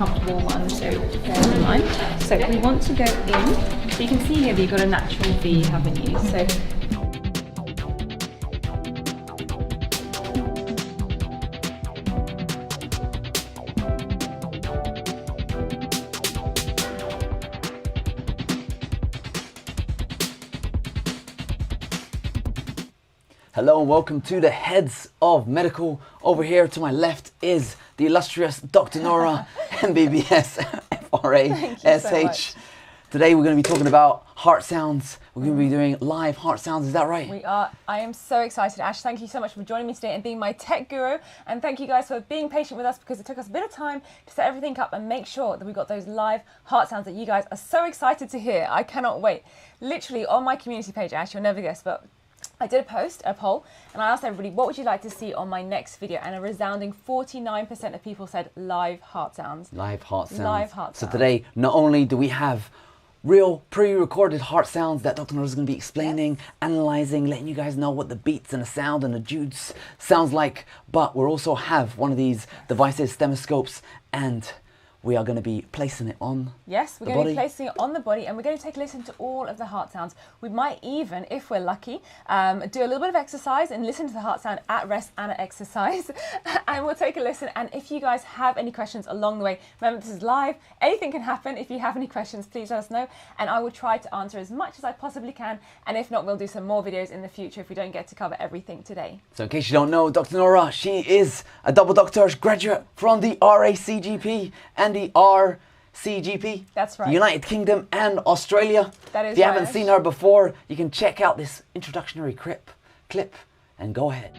comfortable one, so bear in mind. So we want to go in. So you can see here that you've got a natural V, haven't you? So hello and welcome to the Heads of Medical. Over here to my left is the illustrious Dr. Nora, MBBS, FRA, SH. Today we're going to be talking about heart sounds. We're going to be doing live heart sounds, is that right? We are. I am so excited, Ash. Thank you so much for joining me today and being my tech guru. And thank you guys for being patient with us because it took us a bit of time to set everything up and make sure that we got those live heart sounds that you guys are so excited to hear. I cannot wait. Literally on my community page, Ash, you'll never guess, but I did a poll, and I asked everybody, what would you like to see on my next video? And a resounding 49% of people said live heart sounds. Live heart sounds. Live heart sounds. So today, not only do we have real pre-recorded heart sounds that Dr. Nora is going to be explaining, analyzing, letting you guys know what the beats and the sound and the juice sounds like, but we'll also have one of these devices, stethoscopes, and we are going to be placing it on Yes, we're going to be placing it on the body, and we're going to take a listen to all of the heart sounds. We might even, if we're lucky, do a little bit of exercise and listen to the heart sound at rest and at exercise. And we'll take a listen. And if you guys have any questions along the way, remember this is live. Anything can happen. If you have any questions, please let us know. And I will try to answer as much as I possibly can. And if not, we'll do some more videos in the future if we don't get to cover everything today. So in case you don't know, Dr. Nora, she is a double doctor's graduate from the RACGP and the RCGP. That's right. United Kingdom and Australia. That is If you right. haven't seen her before, you can check out this introductory clip and go ahead.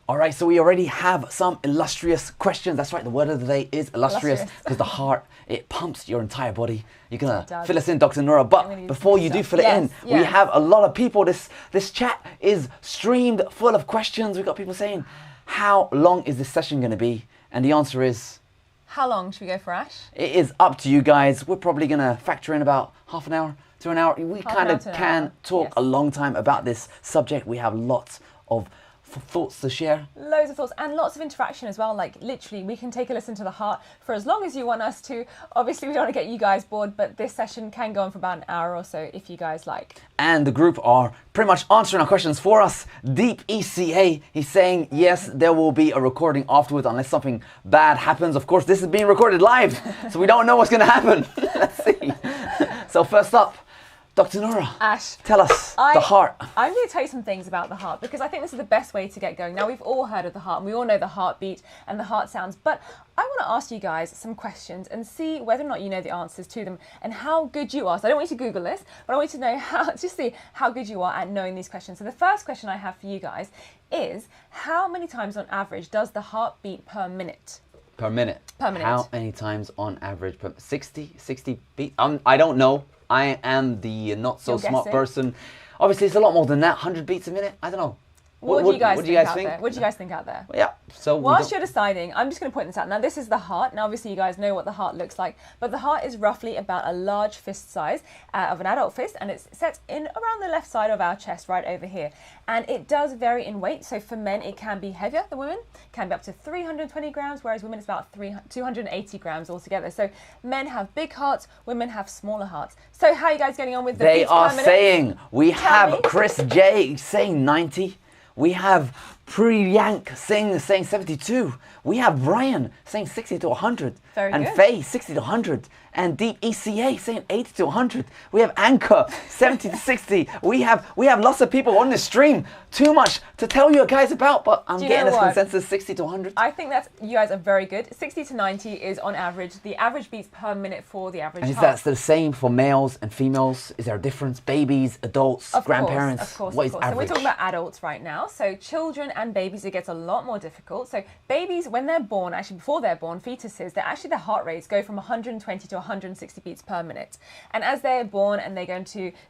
All right, so we already have some illustrious questions. That's right, the word of the day is illustrious because the heart, it pumps your entire body. You're gonna fill us in, Dr. Nora, but before you do fill it in, we have a lot of people. This chat is streamed full of questions. We've got people saying, how long is this session gonna be? And the answer is... How long should we go for, Ash? It is up to you guys. We're probably gonna factor in about half an hour to an hour. We kind of can talk a long time about this subject. We have lots of thoughts to share. Loads of thoughts and lots of interaction as well. Like literally we can take a listen to the heart for as long as you want us to. Obviously we don't want to get you guys bored, but this session can go on for about an hour or so if you guys like. And the group are pretty much answering our questions for us. Deep ECA, he's saying yes, there will be a recording afterwards unless something bad happens. Of course this is being recorded live, so we don't know what's going to happen. Let's see. So first up, Dr. Nora, Ash, tell us the heart. I'm going to tell you some things about the heart because I think this is the best way to get going. Now, we've all heard of the heart and we all know the heartbeat and the heart sounds, but I want to ask you guys some questions and see whether or not you know the answers to them and how good you are. So I don't want you to Google this, but I want you to know just see how good you are at knowing these questions. So the first question I have for you guys is, how many times on average does the heart beat per minute? Per minute. Per minute. How many times on average? 60 beats? I don't know. I am the not so smart person. Obviously, it's a lot more than that. 100 beats a minute? I don't know. What do you guys think? What do you guys think out there? Well, yeah. So whilst you're deciding, I'm just going to point this out. Now, this is the heart. Now, obviously, you guys know what the heart looks like, but the heart is roughly about a large fist size of an adult fist, and it's set in around the left side of our chest, right over here. And it does vary in weight. So for men, it can be heavier than women, can be up to 320 grams, whereas women it's about 280 grams altogether. So men have big hearts, women have smaller hearts. So how are you guys getting on with the beats per minute? They are saying, we have Chris J saying 90. We have Priyank saying 72. We have Brian saying 60 to 100. Very and good. Faye 60 to 100. And Deep ECA saying 80 to 100. We have Anchor 70 to 60. We have lots of people on this stream. Too much to tell you guys about, but I'm getting a consensus 60 to 100. I think that's, you guys are very good. 60 to 90 is on average the average beats per minute for the average and is heart. that the same for males and females? Is there a difference? Babies, adults, grandparents? Of course. What is average? So we're talking about adults right now. So children and babies, it gets a lot more difficult. So babies, when they're born, actually before they're born, fetuses, their heart rates go from 120 to 160 beats per minute. And as they're born and they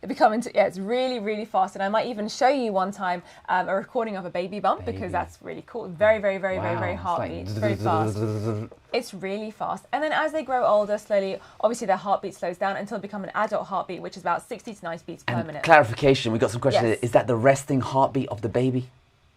become into, it's really, really fast. And I might even show you one time a recording of a baby bump because that's really cool. Very, very, very, very, very heartbeat, very fast. It's really fast. And then as they grow older, slowly, obviously their heartbeat slows down until they become an adult heartbeat, which is about 60 to 90 beats per minute. Clarification, we got some questions. Yes. Is that the resting heartbeat of the baby?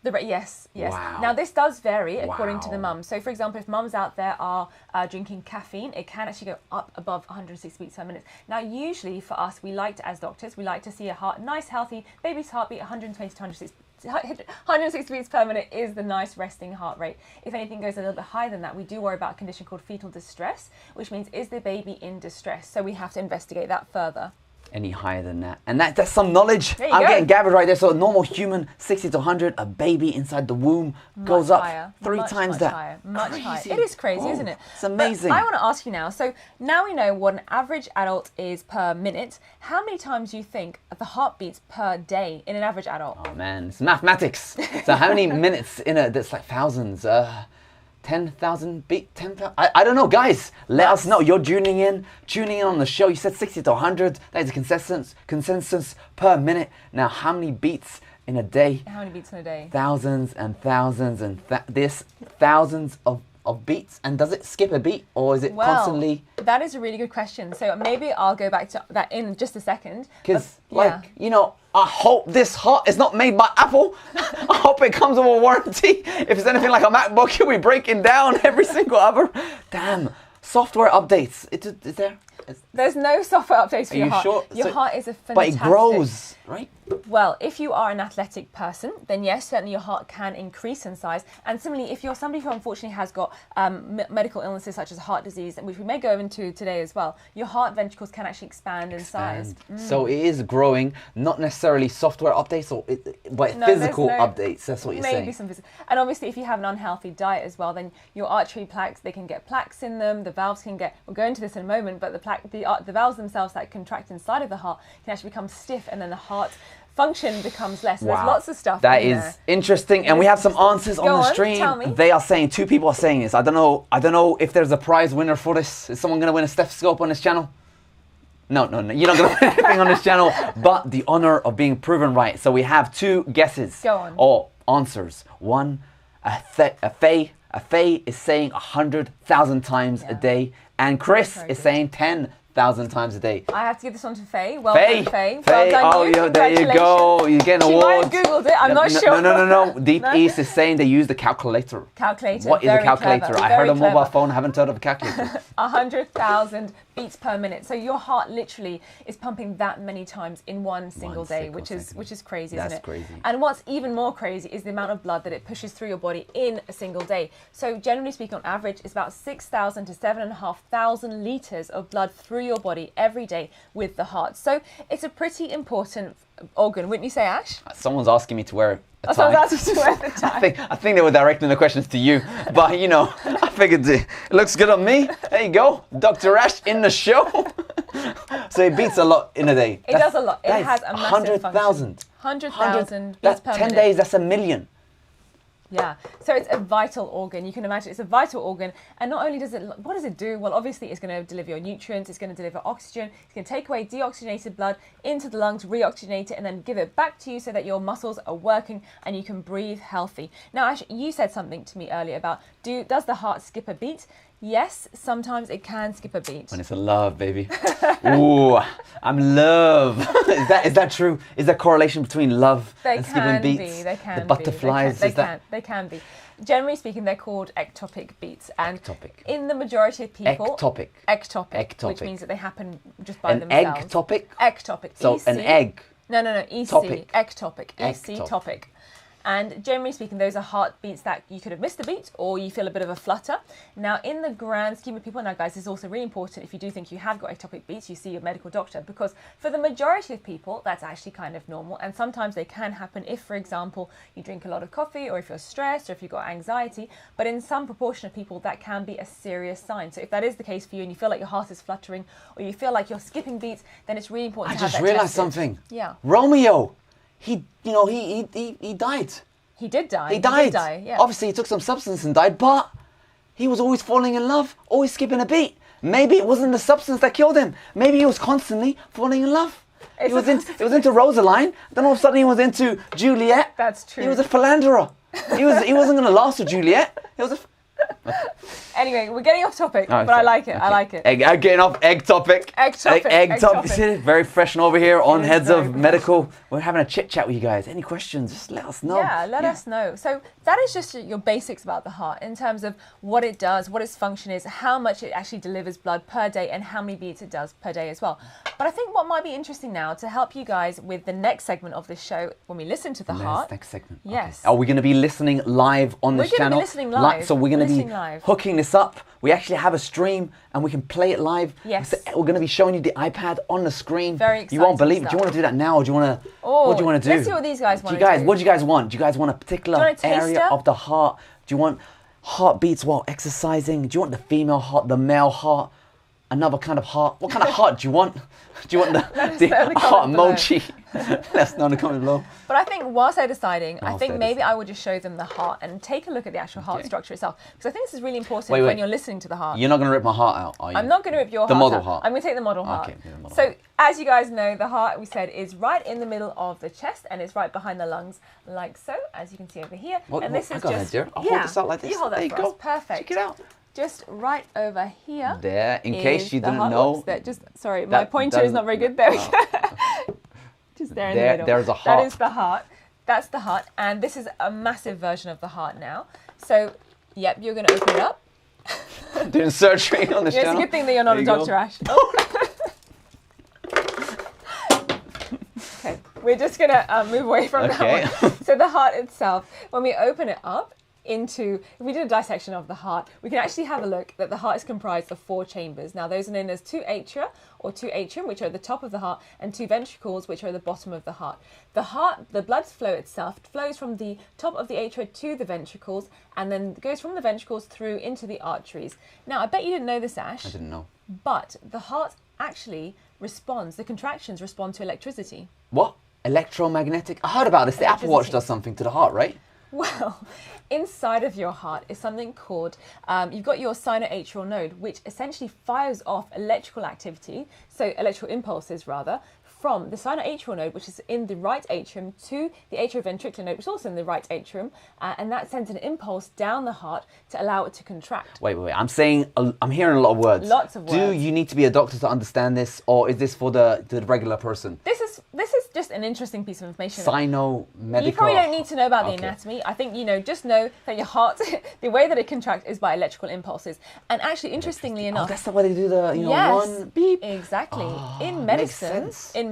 Yes. Wow. Now this does vary according to the mum. So for example, if mums out there are drinking caffeine, it can actually go up above 160 beats per minute. Now usually for us, as doctors, we like to see a nice healthy baby's heartbeat 120 to 160 beats per minute is the nice resting heart rate. If anything goes a little bit higher than that, we do worry about a condition called fetal distress, which means is the baby in distress? So we have to investigate that further. Any higher than that. And that's some knowledge. I'm getting gathered right there. So a normal human, 60 to 100, a baby inside the womb goes up three times that. Much higher. It is crazy, isn't it? It's amazing. But I want to ask you now, so now we know what an average adult is per minute. How many times do you think the heart beats per day in an average adult? Oh man, it's mathematics. So how many minutes in that's like thousands? 10,000 beat, 10,000. I don't know, guys. Let us know. You're tuning in on the show. You said 60 to 100. That is a consensus per minute. Now, how many beats in a day? How many beats in a day? Thousands and thousands and thousands of beats. And does it skip a beat or is it constantly? That is a really good question. So maybe I'll go back to that in just a second. Because, I hope this heart is not made by Apple. I hope it comes with a warranty. If it's anything like a MacBook, you'll be breaking down every single hour. Damn. Software updates. Is there? There's no software updates for your heart. Sure? Your heart is a fantastic... But it grows, right? Well, if you are an athletic person, then yes, certainly your heart can increase in size. And similarly, if you're somebody who unfortunately has got medical illnesses such as heart disease, which we may go into today as well, your heart ventricles can actually expand in size. So it is growing, not necessarily software updates, but physical updates. That's what you're saying. Maybe some physical. And obviously, if you have an unhealthy diet as well, then your artery plaques, they can get plaques in them. The valves can get, we'll go into this in a moment, but the valves themselves that contract inside of the heart can actually become stiff, and then the heart function becomes less. Wow. There's lots of stuff that is there. Interesting, and we have some answers on the stream. Tell me. They are saying, two people are saying this. I don't know if there's a prize winner for this. Is someone going to win a stethoscope on this channel? No, you're not going to win anything on this channel, but the honor of being proven right. So we have two guesses. Go on. Or answers. One, a Faye is saying 100,000 times a day, and Chris is saying 10,000 times a day. I have to give this one to Faye. Well done, Faye. Well done, there you go. You're getting awards. She might have Googled it. I'm not sure. No. Deep East is saying they use the calculator. Calculator. What is a calculator? Clever. I heard a mobile phone. I haven't heard of a calculator. 100,000 beats per minute. So your heart literally is pumping that many times in one single day, which is crazy, isn't it? That's crazy. And what's even more crazy is the amount of blood that it pushes through your body in a single day. So generally speaking, on average, it's about 6,000 to 7,500 litres of blood through your body every day with the heart. So it's a pretty important organ, wouldn't you say, Ash? Someone's asking me to wear a tie. Someone's asking to wear the tie. I think they were directing the questions to you, but I figured it looks good on me. There you go, Dr. Ash in the show. So it beats a lot in a day. It does a lot. It has a massive 100,000. 100,000 beats per minute. 10 days, that's a million. Yeah, so it's a vital organ. You can imagine it's a vital organ. And not only does it, what does it do? Well, obviously it's going to deliver your nutrients, it's going to deliver oxygen, it's going to take away deoxygenated blood into the lungs, reoxygenate it, and then give it back to you so that your muscles are working and you can breathe healthy. Now, Ash, you said something to me earlier about, does the heart skip a beat? Yes, sometimes it can skip a beat. When it's in love, baby. Ooh, I'm in love. Is that true? Is there correlation between love and skipping beats? They can be. The butterflies. They can be. Generally speaking, they're called ectopic beats. And in the majority of people... Ectopic. Which means that they happen just by themselves. Ectopic? Ectopic. So an egg. No. EC. Topic. Ectopic. EC topic. And generally speaking, those are heartbeats that you could have missed a beat or you feel a bit of a flutter. Now, in the grand scheme of people, now guys, this is also really important. If you do think you have got ectopic beats, you see your medical doctor, because for the majority of people, that's actually kind of normal. And sometimes they can happen if, for example, you drink a lot of coffee or if you're stressed or if you've got anxiety. But in some proportion of people, that can be a serious sign. So if that is the case for you and you feel like your heart is fluttering or you feel like you're skipping beats, then it's really important to have that tested. I just realized something. Yeah. Romeo. He died. He did die. He died. Did die, yeah. Obviously, he took some substance and died, but he was always falling in love, always skipping a beat. Maybe it wasn't the substance that killed him. Maybe he was constantly falling in love. He was into Rosaline, then all of a sudden he was into Juliet. That's true. He was a philanderer. He wasn't going to last with Juliet. He was a... Anyway, we're getting off topic, but I like it. Okay. I like it. Getting off egg topic. Egg topic. Egg topic. See, very fresh and over here on Heads of fresh. Medical. We're having a chit chat with you guys. Any questions? Just let us know. Yeah, let us know. So that is just your basics about the heart in terms of what it does, what its function is, how much it actually delivers blood per day, and how many beats it does per day as well. But I think what might be interesting now to help you guys with the next segment of this show, when we listen to the heart. Next segment. Yes. Okay. Are we going to be listening live on this channel? We're going to be listening live. So we're going to be hooking this up. We actually have a stream and we can play it live. Yes. So we're going to be showing you the iPad on the screen. Very exciting. You won't believe it. stuff. Do you want to do that now, or do you want to? What do you want to do? Let's see what these guys want to do. do. What do you guys want? Do you guys want a particular want a area taster? of the heart? Do you want heartbeats while exercising? Do you want the female heart, the male heart, another kind of heart? What kind of heart do you want? Do you want the heart emoji? Let us know in the comment below. But I think whilst they're deciding, I think maybe I would just show them the heart and take a look at the actual heart structure itself. Because I think this is really important when you're listening to the heart. You're not going to rip my heart out, are you? I'm not going to rip your the heart model out. heart. I'm going to take the model heart. Okay, the model so heart. as you guys know, the heart, we said, is right in the middle of the chest and it's right behind the lungs, like so, as you can see over here. And this is go ahead, dear. I'll hold this out like this. You hold that there you for go. us. Perfect. Check it out. Just right over here. There, in case you didn't know. Sorry, my pointer is not very good. There we go. Just there in the middle. There's a heart. That is the heart. That's the heart. And this is a massive version of the heart now. So, yep, you're going to open it up. Doing surgery on this channel. It's a good thing that you're not a doctor, Ash. Okay, we're just going to move away from that one. So the heart itself, when we open it up, if we did a dissection of the heart, we can actually have a look that the heart is comprised of 4 chambers. Now those are known as 2 atria or 2 atrium, which are at the top of the heart, and 2 ventricles, which are at the bottom of the heart. The blood flow itself flows from the top of the atria to the ventricles and then goes from the ventricles through into the arteries. Now I bet you didn't know this, Ash. I didn't know. But the heart actually the contractions respond to electricity. What? Electromagnetic? I heard about this. The Apple Watch does something to the heart, right? Well, inside of your heart is something called, you've got your sinoatrial node, which essentially fires off electrical activity, so electrical impulses rather, from the sinoatrial node, which is in the right atrium, to the atrioventricular node, which is also in the right atrium, and that sends an impulse down the heart to allow it to contract. Wait. I'm hearing a lot of words. Lots of words. Do you need to be a doctor to understand this, or is this for the regular person? This is just an interesting piece of information. Sino-medical. You probably don't need to know about the anatomy. I think, just know that your heart, the way that it contracts is by electrical impulses. And actually, interestingly enough... Oh, that's the way they do the, yes, one beep. Exactly. Oh, in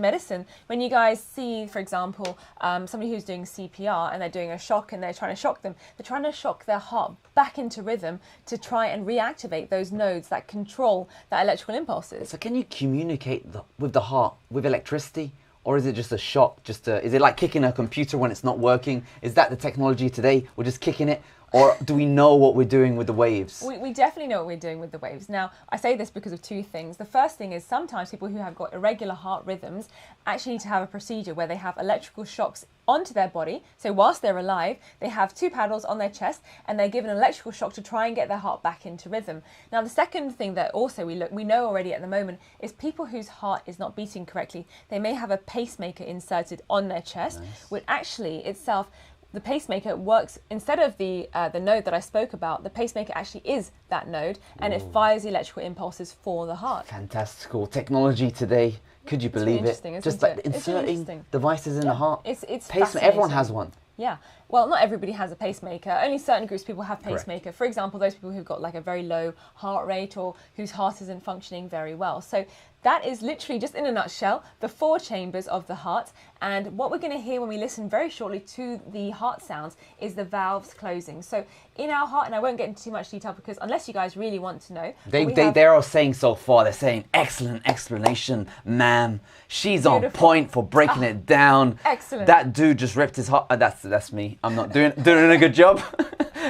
medicine, when you guys see, for example, somebody who's doing CPR and they're doing a shock and they're trying to shock them, they're trying to shock their heart back into rhythm to try and reactivate those nodes that control that electrical impulses. So can you communicate with the heart with electricity? Or is it just a shock? Is it like kicking a computer when it's not working? Is that the technology today? We're just kicking it? Or do we know what we're doing with the waves? We definitely know what we're doing with the waves. Now, I say this because of 2 things. The first thing is sometimes people who have got irregular heart rhythms actually need to have a procedure where they have electrical shocks onto their body. So whilst they're alive, they have 2 paddles on their chest and they're given an electrical shock to try and get their heart back into rhythm. Now, the second thing that also we know already at the moment is people whose heart is not beating correctly. They may have a pacemaker inserted on their chest, which actually itself, the pacemaker works instead of the node that I spoke about. The pacemaker actually is that node, and it fires the electrical impulses for the heart. Fantastical technology today. Could you believe it? Just like inserting devices in the heart. It's pacemaker. Everyone has one. Yeah. Well, not everybody has a pacemaker. Only certain groups of people have pacemaker. Correct. For example, those people who've got like a very low heart rate or whose heart isn't functioning very well. So that is literally, just in a nutshell, the 4 chambers of the heart. And what we're going to hear when we listen very shortly to the heart sounds is the valves closing. So in our heart, and I won't get into too much detail because unless you guys really want to know. They're all saying so far, they're saying, excellent explanation, ma'am. She's on point for breaking it down. Excellent. That dude just ripped his heart. That's me. I'm not doing a good job.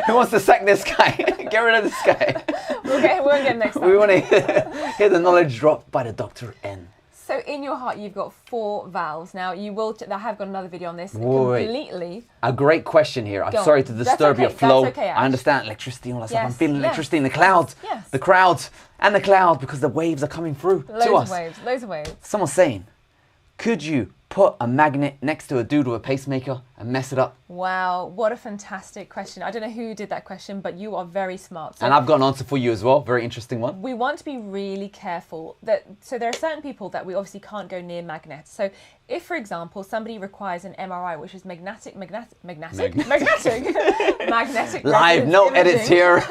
Who wants to sack this guy? Get rid of this guy. We'll get him next time. We want to hear the knowledge dropped by the Dr. N. So in your heart, you've got 4 valves. Now, I have got another video on this Wait. completely. A great question here. I'm sorry to disturb your flow. That's okay, Ash. I understand electricity and all that stuff. I'm Yes, feeling yes, electricity in the clouds. yes. The crowds and the cloud because the waves are coming through to us. Loads of waves. Someone's saying, could you put a magnet next to a dude with a pacemaker and mess it up? Wow, what a fantastic question. I don't know who did that question, but you are very smart. So And I've got an answer for you as well. Very interesting one. we want to be really careful. So there are certain people that we obviously can't go near magnets. So if, for example, somebody requires an MRI, which is magnetic Live, no edits here.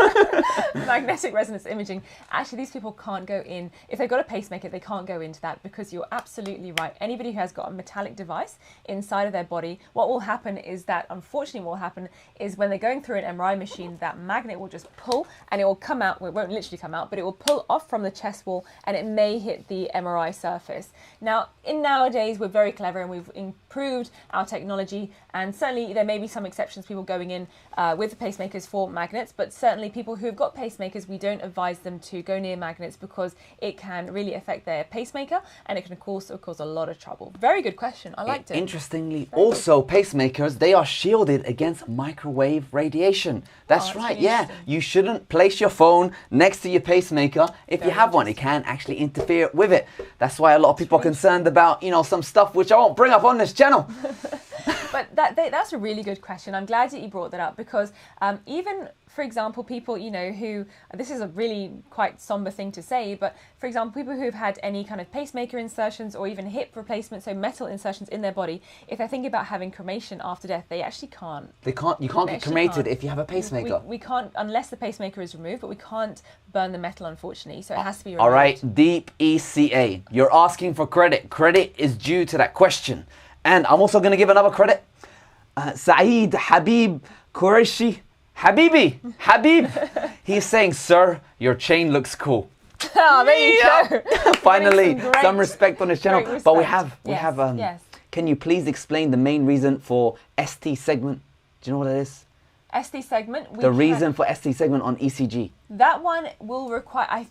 magnetic resonance imaging. Actually, these people can't go in. If they've got a pacemaker, they can't go into that because you're absolutely right. Anybody who has got a metallic device inside of their body, what will happen is that, unfortunately, what will happen is when they're going through an MRI machine, that magnet will just pull and it will come out. Well, it won't literally come out, but it will pull off from the chest wall and it may hit the MRI surface. Now, nowadays, we're very clever and we've improved our technology, and certainly there may be some exceptions, people going in with pacemakers for magnets, but certainly people who have got pacemakers, we don't advise them to go near magnets because it can really affect their pacemaker and it can cause a lot of trouble. Very good question. I liked it. Interestingly, also pacemakers, they are shielded against microwave radiation. That's right, really yeah. You shouldn't place your phone next to your pacemaker if you have one. It can actually interfere with it. That's why a lot of people are concerned about, some stuff which I won't bring up on this channel. But that's a really good question. I'm glad that you brought that up because even, for example, people, who, this is a really quite somber thing to say, but for example, people who've had any kind of pacemaker insertions or even hip replacement, so metal insertions in their body, if they think about having cremation after death, they actually can't. You can't get cremated if you have a pacemaker. We can't, unless the pacemaker is removed, but we can't burn the metal, unfortunately, so it has to be removed. All right, Deep ECA, you're asking for credit. Credit is due to that question. And I'm also going to give another credit. Saeed Habib Qureshi. Habib. He's saying, sir, your chain looks cool. Oh, there you go. Finally, some respect on this channel. Respect. But we have, yes. Can you please explain the main reason for ST segment? Do you know what it is? ST segment? Reason for ST segment on ECG. That one will require,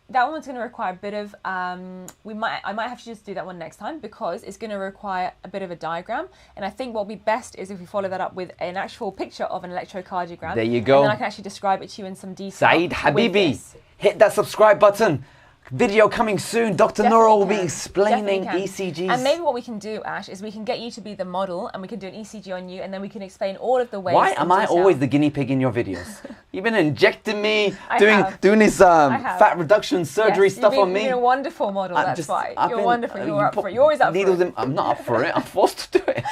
that one's going to require a bit of, I might have to just do that one next time because it's going to require a bit of a diagram. And I think what will be best is if we follow that up with an actual picture of an electrocardiogram. There you go. And then I can actually describe it to you in some detail. Saeed Habibi, hit that subscribe button. Video coming soon. Dr. Nora will be explaining ECGs. And maybe what we can do, Ash, is we can get you to be the model and we can do an ECG on you and then we can explain all of the ways. Why am I always the guinea pig in your videos? You've been injecting me, doing this fat reduction surgery stuff on me. You're a wonderful model, that's why. You're wonderful, you're up for it. You're always up for it. I'm not up for it, I'm forced to do it.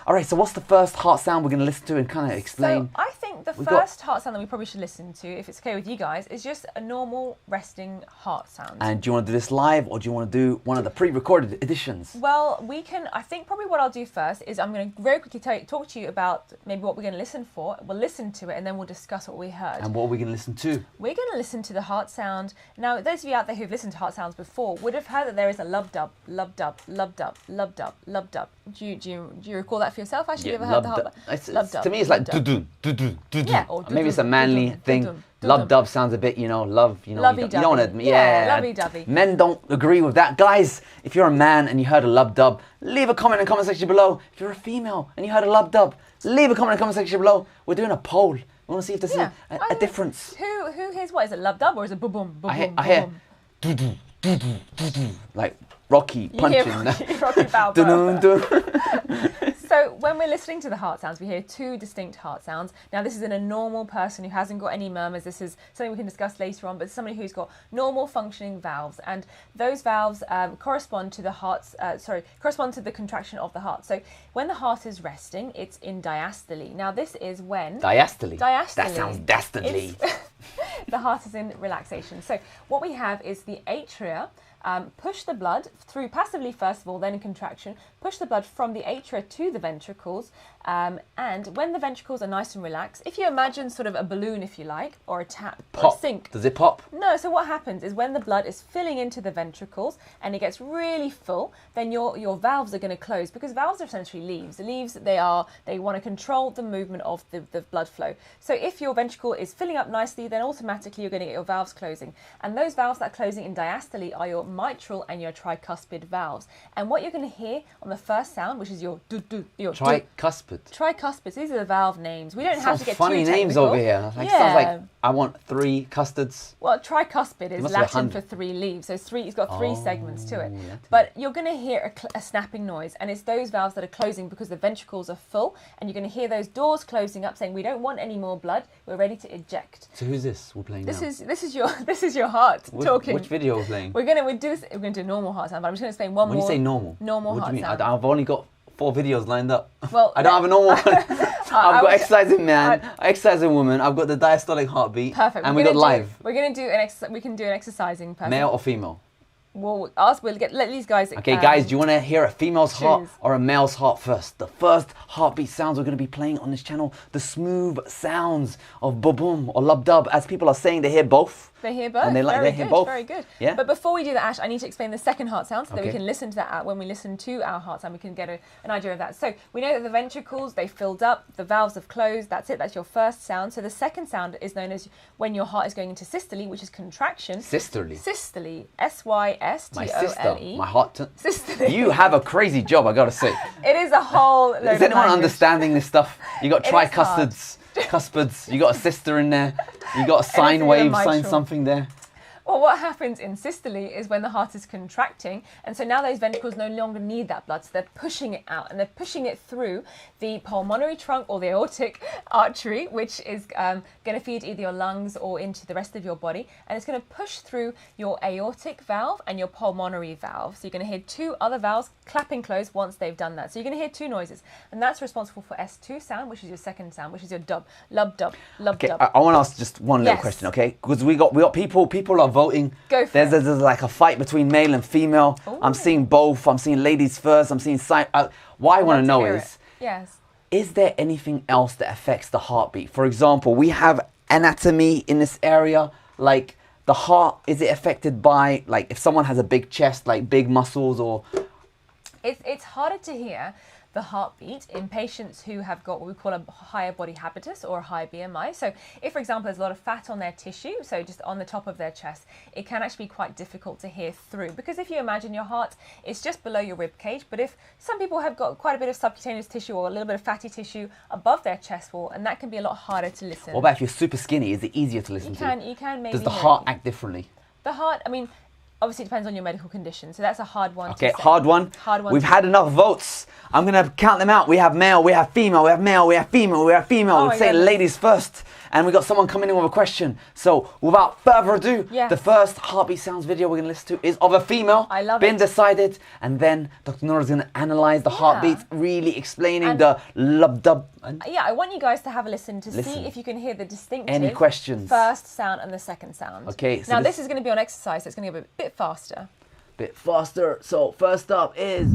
All right, so what's the first heart sound we're going to listen to and kind of explain? So I think the first heart sound that we probably should listen to, if it's okay with you guys, is just a normal resting heart sound. And do you want to do this live or do you want to do one of the pre-recorded editions? Well, we can, I think probably what I'll do first is I'm going to very quickly talk to you about maybe what we're going to listen for. We'll listen to it and then we'll discuss what we heard. And what are we going to listen to? We're going to listen to the heart sound. Now, those of you out there who've listened to heart sounds before would have heard that there is a lub dub, lub dub, lub dub, lub dub, lub dub. Do you recall that for yourself? Actually, you ever heard the heart dub? To me, it's like do-do, do-do, do-do. Yeah, or maybe it's a manly thing. Love dub sounds a bit, love, you don't want to admit. Yeah, lovey-dovey. Men don't agree with that. Guys, if you're a man and you heard a love dub, leave a comment in the comment section below. If you're a female and you heard a love dub, leave a comment in the comment section below. We're doing a poll. We want to see if there's a difference. Who hears what? Is it love dub or is it boom boom boom boom? I hear do-do, do-do, do-do, like Rocky punching. Rocky Balboa. So when we're listening to the heart sounds, we hear two distinct heart sounds. Now this is in a normal person who hasn't got any murmurs. This is something we can discuss later on, but somebody who's got normal functioning valves, and those valves correspond to the correspond to the contraction of the heart. So when the heart is resting, it's in diastole. Now this is when diastole. That sounds dastardly. The heart is in relaxation. So what we have is the atria. Push the blood through passively first of all, then in contraction, push the blood from the atria to the ventricles, and when the ventricles are nice and relaxed, if you imagine sort of a balloon, if you like, or a tap, or a sink. Does it pop? No, so what happens is when the blood is filling into the ventricles and it gets really full, then your valves are going to close, because valves are essentially leaves. The leaves, they want to control the movement of the blood flow. So if your ventricle is filling up nicely, then automatically you're going to get your valves closing. And those valves that are closing in diastole are your mitral and your tricuspid valves. And what you're going to hear on the first sound, which is your Tricuspid. Tricuspids. These are the valve names. We don't have to get funny too names technical. over here. Like, Yeah. sounds like I want 3 custards. Well, tricuspid is must be Latin 100. for 3 leaves. So it's got 3 segments to it. Latin. But you're going to hear a snapping noise, and it's those valves that are closing because the ventricles are full, and you're going to hear those doors closing up, saying we don't want any more blood. We're ready to eject. So who's this we're playing This now? is your heart talking. Which video are we playing? We're gonna do a normal heart sound, but I'm just gonna explain one When more. you say normal, normal what do heart you mean? sound. I've only got 4 videos lined up. Well, I don't have a normal one. I've got exercising man, I- exercising woman. I've got the diastolic heartbeat. Perfect. And we got live. We're gonna do we can do an exercising person. Male or female? We'll let these guys. Okay, guys, do you want to hear a female's heart choose. or a male's heart first? The first heartbeat sounds we're going to be playing on this channel, the smooth sounds of boom or lub dub. As people are saying, they hear both. They hear both. And they very hear good, both. Very good. Yeah. But before we do that, Ash, I need to explain the second heart sound so that we Okay. can listen to that when we listen to our heart sound. We can get an idea of that. So we know that the ventricles, they filled up, the valves have closed. That's it. That's your first sound. So the second sound is known as when your heart is going into systole, which is contraction. Sisterly. Systole. My sister. Systole. My heart. Systole. You have a crazy job, I got to say. It is a whole load Is of anyone language. understanding this stuff? You got It is hard. tricuspids, cuspids, you got a sister in there, you got a sine Everything wave, in the sine mitral. something there. Well, what happens in systole is when the heart is contracting, and so now those ventricles no longer need that blood, so they're pushing it out, and they're pushing it through the pulmonary trunk or the aortic artery, which is going to feed either your lungs or into the rest of your body, and it's going to push through your aortic valve and your pulmonary valve. So you're going to hear 2 other valves clapping close once they've done that. So you're going to hear 2 noises, and that's responsible for S2 sound, which is your second sound, which is your dub, lub dub, lub Okay, dub. I want to ask just one little Yes. question, okay? Because we got people are voting. Go for there's it. like a fight between male and female. Ooh. I'm seeing both. I'm seeing ladies first. I'm seeing what I want to know hear is, it. Yes. is there anything else that affects the heartbeat? For example, we have anatomy in this area, like the heart. Is it affected by, like, if someone has a big chest, like big muscles, or? It's harder to hear the heartbeat in patients who have got what we call a higher body habitus or a high BMI. So if, for example, there's a lot of fat on their tissue, so just on the top of their chest, it can actually be quite difficult to hear through. Because if you imagine your heart is just below your rib cage, but if some people have got quite a bit of subcutaneous tissue or a little bit of fatty tissue above their chest wall, and that can be a lot harder to listen. What about if you're super skinny? Is it easier to listen to? You can maybe Does the hear heart it. act differently? The heart, I mean, obviously it depends on your medical condition, so that's a hard one Okay, to say. hard one. Hard one We've to had enough votes. I'm going to count them out. We have male, we have female, we have male, we have female, we have female. Oh Let's my say goodness. ladies first. And we got someone coming in with a question. So without further ado, Yes. the first heartbeat sounds video we're going to listen to is of a female. I love Been it. decided. And then Dr. Nora is going to analyze the heartbeats, really explaining And- the lub-dub. Yeah, I want you guys to have a listen to Listen. see if you can hear the distinctive Any questions? first sound and the second sound. Okay, so now this- this is going to be on exercise, so it's going to go a bit faster. Bit faster. So first up is...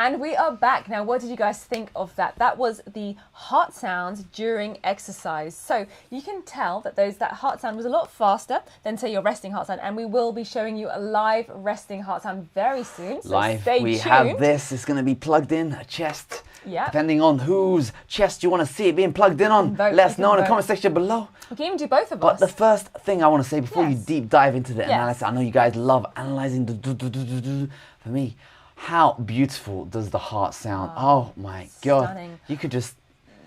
And we are back. Now, what did you guys think of that? That was the heart sounds during exercise. So you can tell that that heart sound was a lot faster than, say, your resting heart sound. And we will be showing you a live resting heart sound very soon. So live, stay we tuned. have this. It's going to be plugged in a chest. Yeah. Depending on whose chest you want to see it being plugged in on, let us know in the comment section below. We can even do both of But us. the first thing I want to say before you deep dive into the Yes. analysis, I know you guys love analyzing the for me. How beautiful does the heart sound? Oh my God. Stunning. You could just,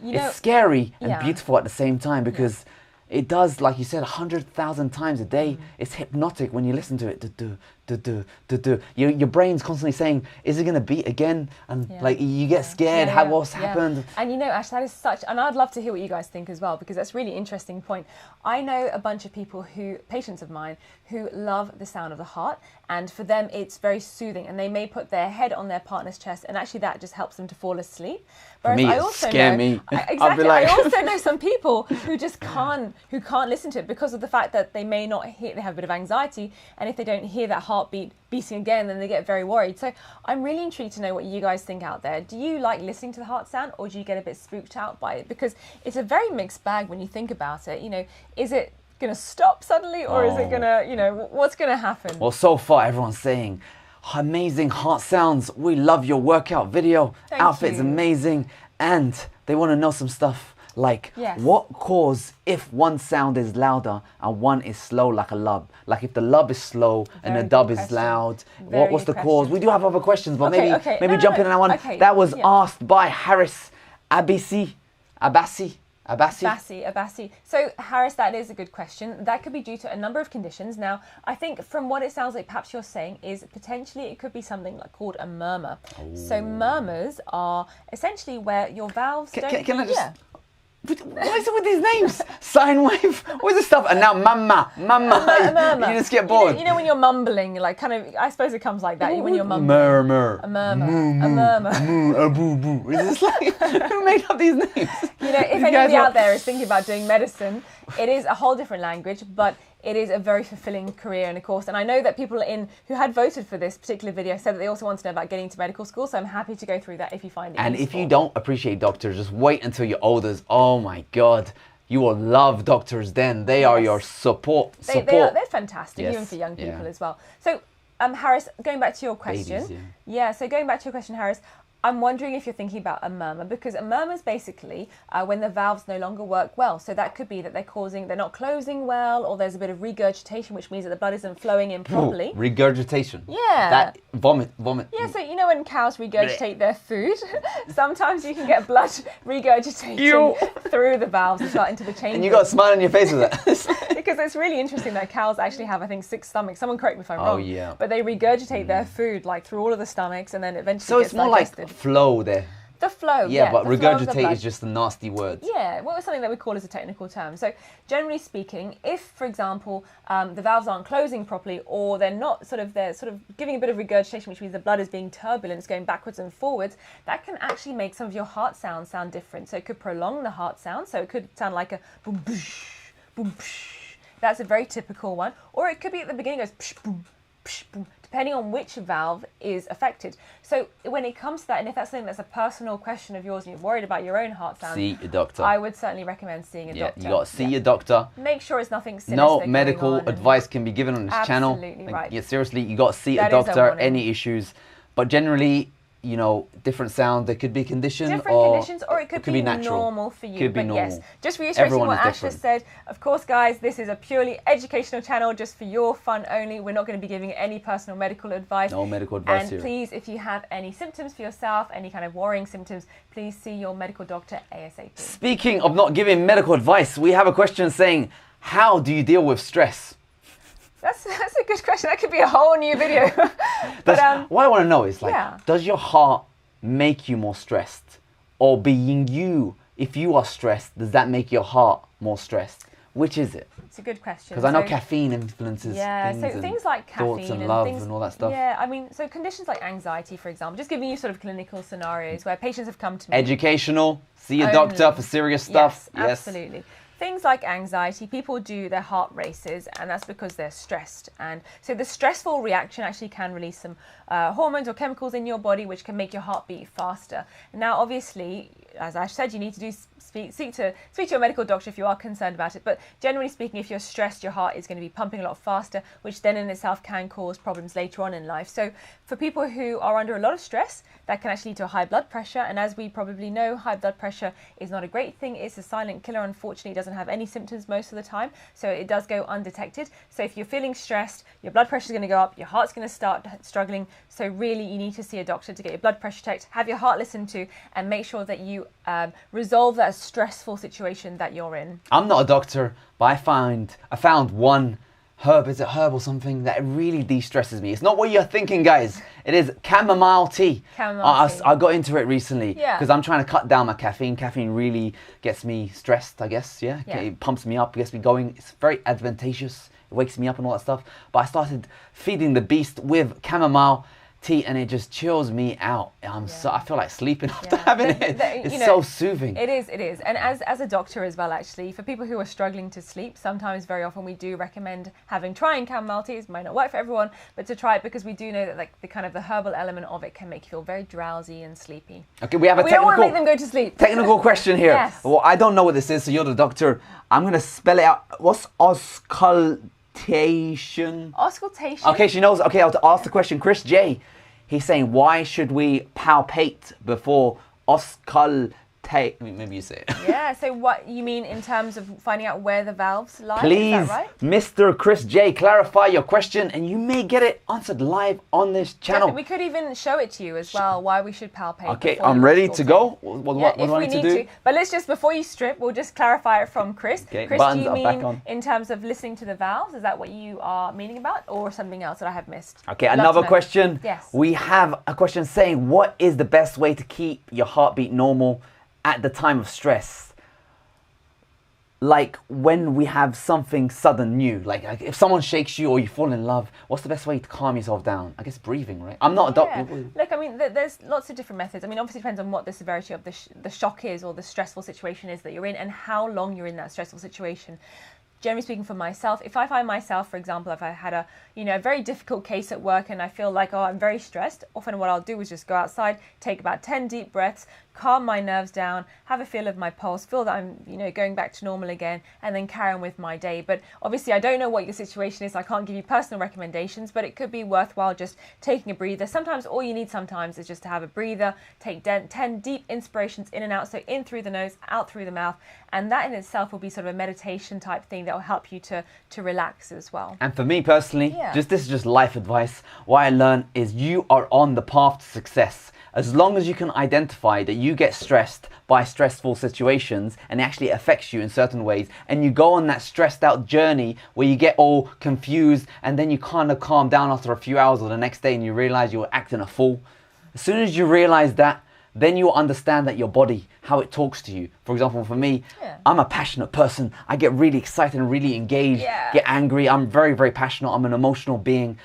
You know, it's scary and yeah. beautiful at the same time because it does, like you said, 100,000 times a day. It's hypnotic when you listen to it. Your brain's constantly saying, is it going to beat again? And like you get scared, what's happened? And you know, Ash, that is such, and I'd love to hear what you guys think as well, because that's a really interesting point. I know a bunch of people patients of mine, who love the sound of the heart, and for them it's very soothing, and they may put their head on their partner's chest, and actually that just helps them to fall asleep. Whereas For me, I it also scare me. Exactly. I'll be like... I also know some people who just can't listen to it because of the fact that they may not hear, they have a bit of anxiety, and if they don't hear that heartbeat beating again, then they get very worried. So I'm really intrigued to know what you guys think out there. Do you like listening to the heart sound, or do you get a bit spooked out by it? Because it's a very mixed bag when you think about it. You know, is it going to stop suddenly, or is it going to, you know, what's going to happen? Well, so far everyone's saying amazing heart sounds. We love your workout video. Thank Outfit's you. amazing. And they want to know some stuff like what cause if one sound is louder and one is slow like a lub? Like if the lub is slow and the dub is loud, what's the cause? We do have other questions, but maybe jump in on that one. Okay, that was asked by Harris Abassi. So Harris, that is a good question. That could be due to a number of conditions. Now, I think from what it sounds like perhaps you're saying is potentially it could be something like called a murmur. So murmurs are essentially where your valves Can I just... What is it with these names? Sine wave? What is this stuff? And now mama. You just get bored. You know when you're mumbling, like kind of, I suppose it comes like that, when you're mumbling. Murmur. A murmur. A boo-boo. Is this like, who made up these names? You know, if anybody out there is thinking about doing medicine, it is a whole different language, but it is a very fulfilling career and a course. And I know that people who had voted for this particular video said that they also want to know about getting into medical school. So I'm happy to go through that if you find it useful. If you don't appreciate doctors, just wait until you're older. Oh my God. You will love doctors then. They are your support. They're fantastic, even for young people as well. So Harris, going back to your question. Babies, so going back to your question, Harris, I'm wondering if you're thinking about a murmur, because a murmur is basically when the valves no longer work well. So that could be that they're not closing well, or there's a bit of regurgitation, which means that the blood isn't flowing in properly. Regurgitation? Yeah. That vomit. Yeah, so you know when cows regurgitate their food, sometimes you can get blood regurgitating through the valves and start into the chamber. And you got a smile on your face with that. Because it's really interesting that cows actually have, I think, 6 stomachs. Someone correct me if I'm wrong. Oh, yeah. But they regurgitate their food like through all of the stomachs, and then eventually So gets it's more digested. like flow there. The flow, yeah. But the flow of the regurgitate blood. is just a nasty word. Yeah, what was something that we call as a technical term. So generally speaking, if, for example, the valves aren't closing properly, or they're sort of giving a bit of regurgitation, which means the blood is being turbulent, it's going backwards and forwards, that can actually make some of your heart sounds sound different. So it could prolong the heart sound. So it could sound like a boom, psh, boom, psh. That's a very typical one. Or it could be at the beginning, it goes psh, boom, psh, boom, depending on which valve is affected. So when it comes to that, and if that's something that's a personal question of yours and you're worried about your own heart sound, see a doctor. I would certainly recommend seeing a doctor. You got to see your doctor. Make sure it's nothing sinister. No medical advice can be given on this channel. Absolutely right. Yeah, seriously, you got to see a doctor, any issues. But generally, you know, different sound, there could be conditions, or it could be natural. Normal for you. Could be normal. Yes, just reiterating what Ash just said, of course, guys, this is a purely educational channel, just for your fun only. We're not going to be giving any personal medical advice. No medical advice here. And please, if you have any symptoms for yourself, any kind of worrying symptoms, please see your medical doctor ASAP. Speaking of not giving medical advice, we have a question saying, how do you deal with stress? That's a good question. That could be a whole new video. But, what I want to know is, like, does your heart make you more stressed? Or being you, if you are stressed, does that make your heart more stressed? Which is it? It's a good question. Because I know caffeine influences things like caffeine thoughts and love and all that stuff. Yeah, I mean, so conditions like anxiety, for example, just giving you sort of clinical scenarios where patients have come to me. Educational, see a doctor for serious stuff. Yes, absolutely. Things like anxiety, people do, their heart races, and that's because they're stressed. And so the stressful reaction actually can release some hormones or chemicals in your body which can make your heart beat faster. Now, obviously, as I said, you need to speak to your medical doctor if you are concerned about it. But generally speaking, if you're stressed, your heart is going to be pumping a lot faster, which then in itself can cause problems later on in life. So for people who are under a lot of stress, that can actually lead to high blood pressure. And as we probably know, high blood pressure is not a great thing. It's a silent killer. Unfortunately, it doesn't have any symptoms most of the time. So it does go undetected. So if you're feeling stressed, your blood pressure is going to go up, your heart's going to start struggling. So really, you need to see a doctor to get your blood pressure checked, have your heart listened to, and make sure that you resolve that stressful situation that you're in. I'm not a doctor, but I found one herb, is it herb or something, that really de-stresses me. It's not what you're thinking, guys. It is chamomile tea. Chamomile tea. I got into it recently because Yeah. I'm trying to cut down my caffeine. Caffeine really gets me stressed, I guess. Yeah. It pumps me up, gets me going. It's very advantageous. It wakes me up and all that stuff. But I started feeding the beast with chamomile tea, and it just chills me out. I feel like sleeping after having it. It's so soothing. It is. And as a doctor as well, actually, for people who are struggling to sleep, sometimes very often we do recommend trying chamomile tea. It might not work for everyone, but to try it, because we do know that like the herbal element of it can make you feel very drowsy and sleepy. Okay, we have a We don't want to make them go to sleep. technical question here. Yes. Well, I don't know what this is, so you're the doctor. I'm going to spell it out. What's auscultation? Auscultation. Okay, she knows. Okay, I'll ask the question. Chris J, he's saying, why should we palpate before auscultate? Maybe you say it. Yeah, so what you mean in terms of finding out where the valves lie? Please, Is that right? Mr. Chris J, clarify your question, and you may get it answered live on this channel. We could even show it to you as well, why we should palpate. Okay, before I'm you ready to auscultate. go. What do I need to do? But let's just, before you strip, we'll just clarify it from Chris. Okay, Chris, buttons do you are back mean on. in terms of listening to the valves? Is that what you are meaning about, or something else that I have missed? Okay, Love to another know. question. Yes. We have a question saying, what is the best way to keep your heartbeat normal at the time of stress? Like when we have something sudden new, like if someone shakes you or you fall in love, what's the best way to calm yourself down? I guess breathing, right? I'm not a doctor. Look, I mean, there's lots of different methods. I mean, obviously it depends on what the severity of the shock is, or the stressful situation is that you're in, and how long you're in that stressful situation. Generally speaking, for myself, if I find myself, for example, if I had a very difficult case at work and I feel like, I'm very stressed, often what I'll do is just go outside, take about 10 deep breaths, calm my nerves down, have a feel of my pulse, feel that I'm, going back to normal again, and then carry on with my day. But obviously I don't know what your situation is, so I can't give you personal recommendations, but it could be worthwhile just taking a breather. Sometimes all you need is just to have a breather, take 10 deep inspirations in and out, so in through the nose, out through the mouth, and that in itself will be sort of a meditation type thing that will help you to relax as well. And for me personally, this is just life advice. What I learned is you are on the path to success. As long as you can identify that you get stressed by stressful situations and it actually affects you in certain ways, and you go on that stressed out journey where you get all confused and then you kind of calm down after a few hours or the next day and you realize you were acting a fool. As soon as you realize that, then you'll understand that your body, how it talks to you. For example, for me, I'm a passionate person. I get really excited and really engaged, get angry. I'm very, very passionate. I'm an emotional being.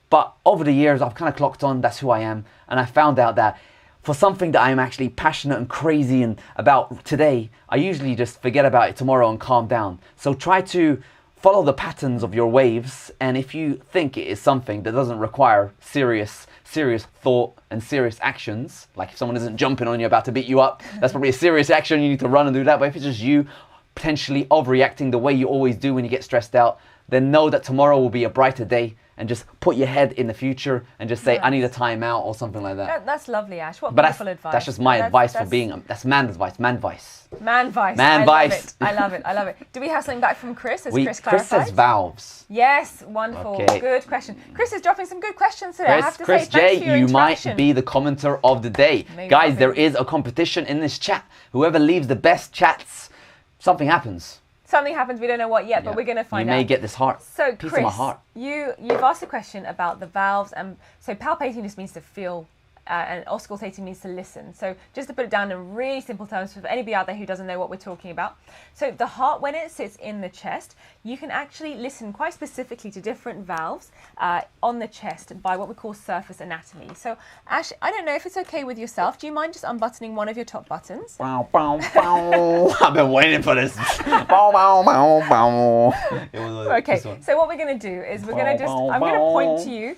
But over the years, I've kind of clocked on that's who I am. And I found out that for something that I'm actually passionate and crazy and about today, I usually just forget about it tomorrow and calm down. So try to follow the patterns of your waves. And if you think it is something that doesn't require serious thought and serious actions, like if someone isn't jumping on you about to beat you up, that's probably a serious action. You need to run and do that. But if it's just you potentially overreacting the way you always do when you get stressed out, then know that tomorrow will be a brighter day, and just put your head in the future and just say, I need a time out or something like that. That's lovely, Ash. What But beautiful advice. that's just my advice for being, that's man advice, man advice. Man advice. I love it. Do we have something back from Chris? Has Chris clarified? Chris says valves. Yes, wonderful. Okay. Good question. Chris is dropping some good questions today. I have to Chris say, thanks J, for your you might interaction. be the commenter of the day. Maybe Guys, not. there is a competition in this chat. Whoever leaves the best chats, something happens. Something happens, we don't know what yet, but we're going to find out. You may get this heart. So, piece of my Chris, heart. you've asked a question about the valves, and so palpating just means to feel and auscultating means to listen. So just to put it down in really simple terms for anybody out there who doesn't know what we're talking about. So the heart, when it sits in the chest, you can actually listen quite specifically to different valves on the chest by what we call surface anatomy. So Ash, I don't know if it's okay with yourself. Do you mind just unbuttoning one of your top buttons? Bow, bow, bow. I've been waiting for this. Bow, bow, bow, bow. Okay, so what we're going to do is I'm going to point to you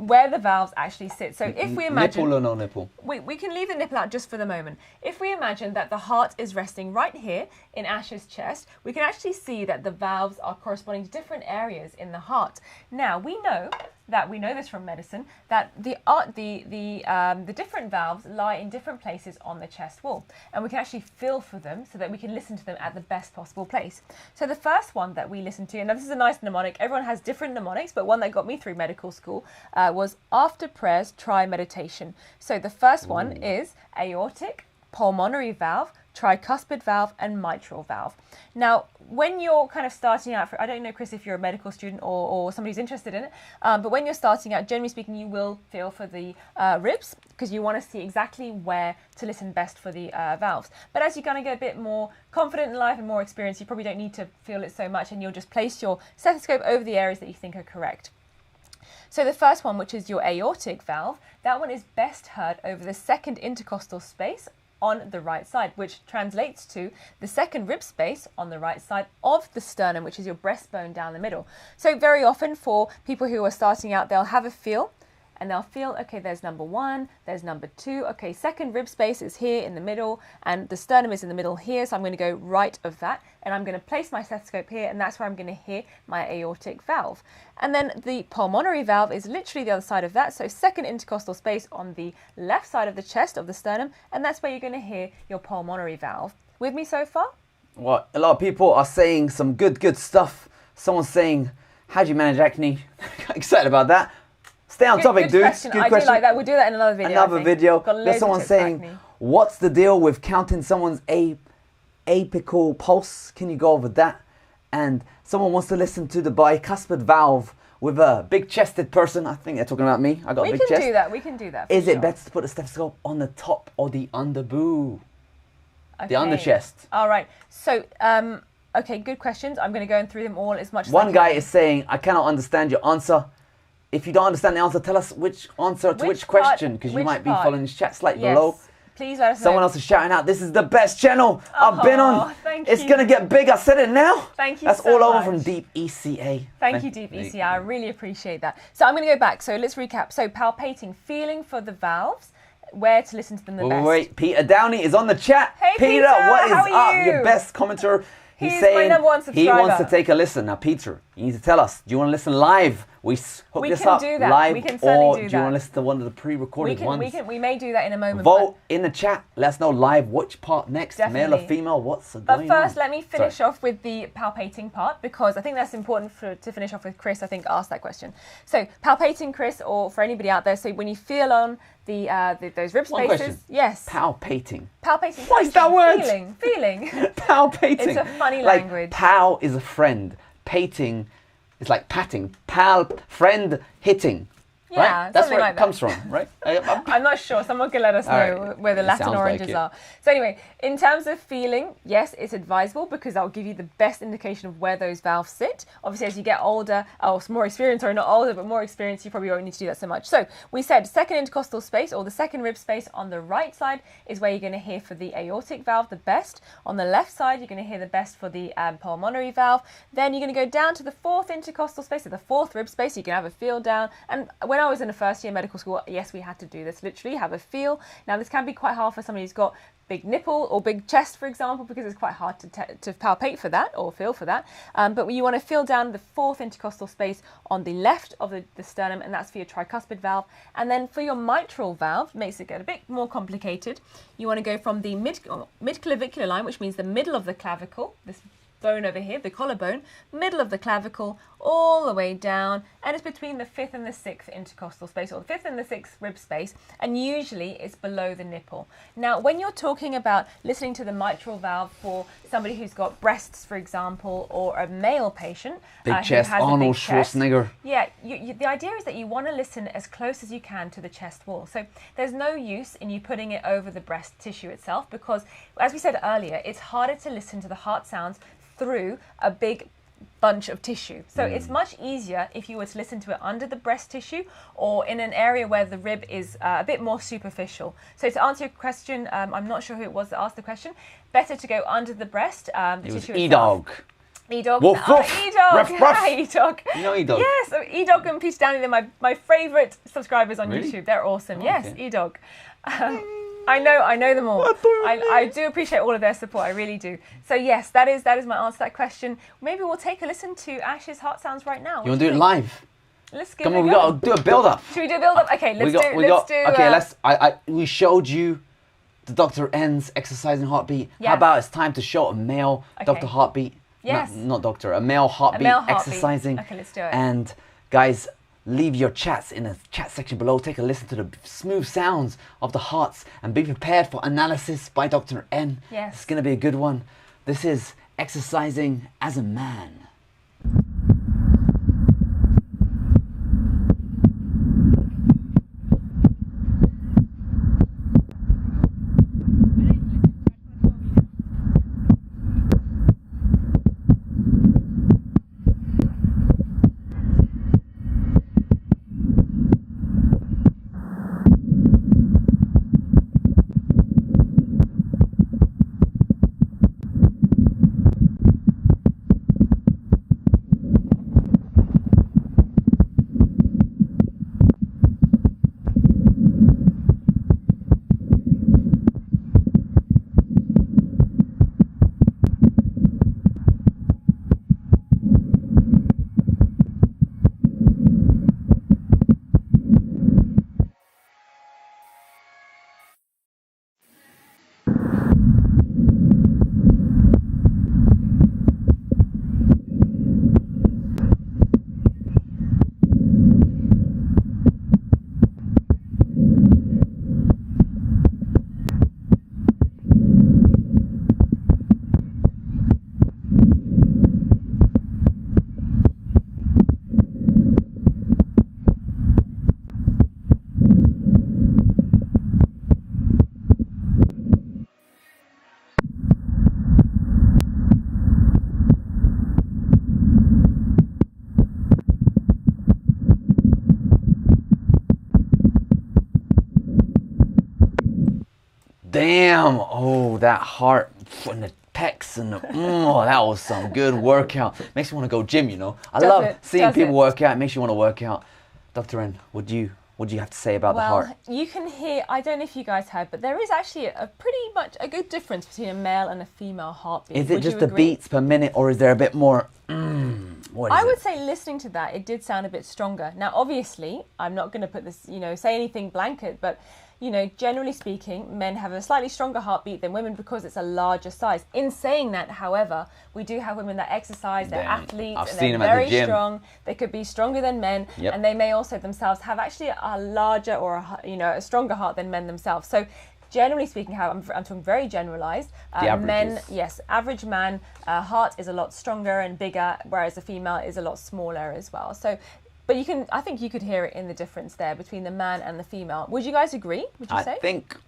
where the valves actually sit. So if we imagine... Nipple or no nipple? We can leave the nipple out just for the moment. If we imagine that the heart is resting right here in Ash's chest, we can actually see that the valves are corresponding to different areas in the heart. Now, we know this from medicine, that the different valves lie in different places on the chest wall, and we can actually feel for them so that we can listen to them at the best possible place. So the first one that we listen to, and this is a nice mnemonic, everyone has different mnemonics, but one that got me through medical school was after prayers, try meditation. So the first one is aortic, pulmonary valve, tricuspid valve, and mitral valve. Now, when you're kind of starting out, I don't know, Chris, if you're a medical student or somebody who's interested in it, but when you're starting out, generally speaking, you will feel for the ribs because you want to see exactly where to listen best for the valves. But as you're going to get a bit more confident in life and more experience, you probably don't need to feel it so much, and you'll just place your stethoscope over the areas that you think are correct. So the first one, which is your aortic valve, that one is best heard over the second intercostal space on the right side, which translates to the second rib space on the right side of the sternum, which is your breastbone down the middle. So very often for people who are starting out, they'll have a feel and they'll feel, okay, there's number one, there's number two, okay, second rib space is here in the middle and the sternum is in the middle here, so I'm going to go right of that and I'm going to place my stethoscope here and that's where I'm going to hear my aortic valve. And then the pulmonary valve is literally the other side of that, so second intercostal space on the left side of the chest of the sternum, and that's where you're going to hear your pulmonary valve. With me so far? Well, a lot of people are saying some good stuff. Someone's saying, how do you manage acne? Excited about that. Stay on topic, dudes. Question. Good I question. do like that. We'll do that in another video. Another video. There's someone saying, what's the deal with counting someone's apical pulse? Can you go over that? And someone wants to listen to the bicuspid valve with a big-chested person. I think they're talking about me. I got a big chest. We can do that. We can do that. Is it better to put the stethoscope on the top or the underboo? Okay. The under chest. All right. So, okay, good questions. I'm going to go through them all as much as One guy is saying, I cannot understand your answer. If you don't understand the answer, tell us which answer to which question, because you might be following this chat slightly below. Please let us know. Someone else is shouting out, this is the best channel I've been on. It's going to get big. I said it now. Thank you That's so all over much. from Deep ECA. Thank you, Deep ECA. I really appreciate that. So I'm going to go back. So let's recap. So palpating, feeling for the valves, where to listen to them the best. Wait, Peter Downey is on the chat. Hey, Peter, what is how are up? you? Your best commenter. He's saying my #1 subscriber. he wants to take a listen. Now, Peter, you need to tell us, do you want to listen live? We hook this up do that. live, we can certainly or do do you want to listen to one of the pre-recorded ones? We may do that in a moment. Vote in the chat. Let us know live which part next, Definitely. male or female, what's going on. But first, let me finish off with the palpating part, because I think that's important to finish off with. Chris, I think, asked that question. So palpating, Chris, or for anybody out there, so when you feel on those rib spaces. One question. Yes. Palpating. Palpating. What is that word? Feeling. Palpating. It's a funny like, language. Pal is a friend. Pating is like patting. Pal, friend, hitting. Yeah, right? That's where like it comes from, right? I'm not sure. Someone can let us know where the Latin origins are. So anyway, in terms of feeling, yes, it's advisable because that'll give you the best indication of where those valves sit. Obviously, as you get older, or more experienced, or not older, but more experienced, you probably won't need to do that so much. So we said second intercostal space, or the second rib space on the right side is where you're going to hear for the aortic valve the best. On the left side, you're going to hear the best for the pulmonary valve. Then you're going to go down to the fourth intercostal space, or the fourth rib space. You can have a feel down. And when I was in the first year medical school, yes, we had to do this, literally have a feel. Now this can be quite hard for somebody who's got big nipple or big chest, for example, because it's quite hard to palpate for that or feel for that. But you want to feel down the fourth intercostal space on the left of the sternum, and that's for your tricuspid valve. And then for your mitral valve, makes it get a bit more complicated. You want to go from the mid-clavicular line, which means the middle of the clavicle, this bone over here, the collarbone, middle of the clavicle, all the way down, and it's between the 5th and the 6th intercostal space, or the 5th and the 6th rib space, and usually it's below the nipple. Now, when you're talking about listening to the mitral valve for somebody who's got breasts, for example, or a male patient big who chest, has Arnold a big chest, Schwarzenegger. yeah, the idea is that you want to listen as close as you can to the chest wall. So there's no use in you putting it over the breast tissue itself, because, as we said earlier, it's harder to listen to the heart sounds through a big bunch of tissue. So it's much easier if you were to listen to it under the breast tissue or in an area where the rib is a bit more superficial. So to answer your question, I'm not sure who it was that asked the question, better to go under the breast. It was tissue E-Dog. E-Dog. Woof, woof. E-Dog. Ruff, ruff. Hi, E-Dog. You know E-Dog? Yes, so E-Dog and Peter Downey, they're my favourite subscribers on Really? YouTube. They're awesome. Oh, yes, okay. E-Dog. I know them all. I do appreciate all of their support, I really do. So yes, that is my answer to that question. Maybe we'll take a listen to Ash's heart sounds right now. You want to do it live? Let's give Come it on, a we go. got to do a build-up. Should we do a build-up? Okay, let's do. We showed you the Dr. N's exercising heartbeat. Yeah. How about it's time to show a male Okay. Dr. Heartbeat? Yes. Not doctor, a male heartbeat, male heartbeat. exercising. Okay, let's do it. And guys, leave your chats in the chat section below. Take a listen to the smooth sounds of the hearts and be prepared for analysis by Dr. N. Yes. It's going to be a good one. This is exercising as a man. Damn, oh, that heart and the pecs and the, oh, that was some good workout. Makes me want to go gym, you know. I love seeing people work out. It makes you want to work out. Dr. N, what do you have to say about the heart? Well, you can hear, I don't know if you guys heard, but there is actually a pretty much a good difference between a male and a female heartbeat. Is it just the beats per minute, or is there a bit more, what is I it? would say listening to that, it did sound a bit stronger. Now, obviously, I'm not going to put this, say anything blanket, but generally speaking, men have a slightly stronger heartbeat than women because it's a larger size. In saying that, however, we do have women that exercise, they're athletes, I've and seen they're them at the very gym. strong. They could be stronger than men, Yep. and they may also themselves have actually a larger or a stronger heart than men themselves. So generally speaking, I'm talking very generalized. Men, yes, average man heart is a lot stronger and bigger, whereas a female is a lot smaller as well. So, but I think you could hear it in the difference there between the man and the female. Would you guys agree? Would you say?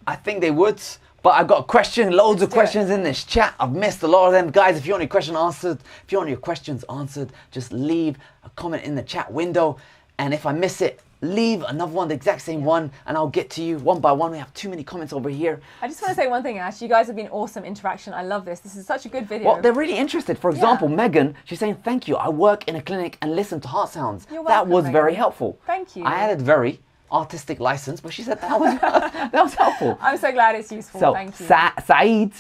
I think they would. But I've got a question, loads of questions in this chat. I've missed a lot of them. Guys, if you want your questions answered, just leave a comment in the chat window. And if I miss it, leave another one, the exact same one, and I'll get to you one by one. We have too many comments over here. I just want to say one thing, Ash. You guys have been awesome interaction. I love this. This is such a good video. Well, they're really interested. For example, Megan, she's saying, thank you. I work in a clinic and listen to heart sounds. You're that welcome, was very Megan. helpful. Thank you. I added very artistic license, but she said that was helpful. I'm so glad it's useful. So, Thank you. Saeed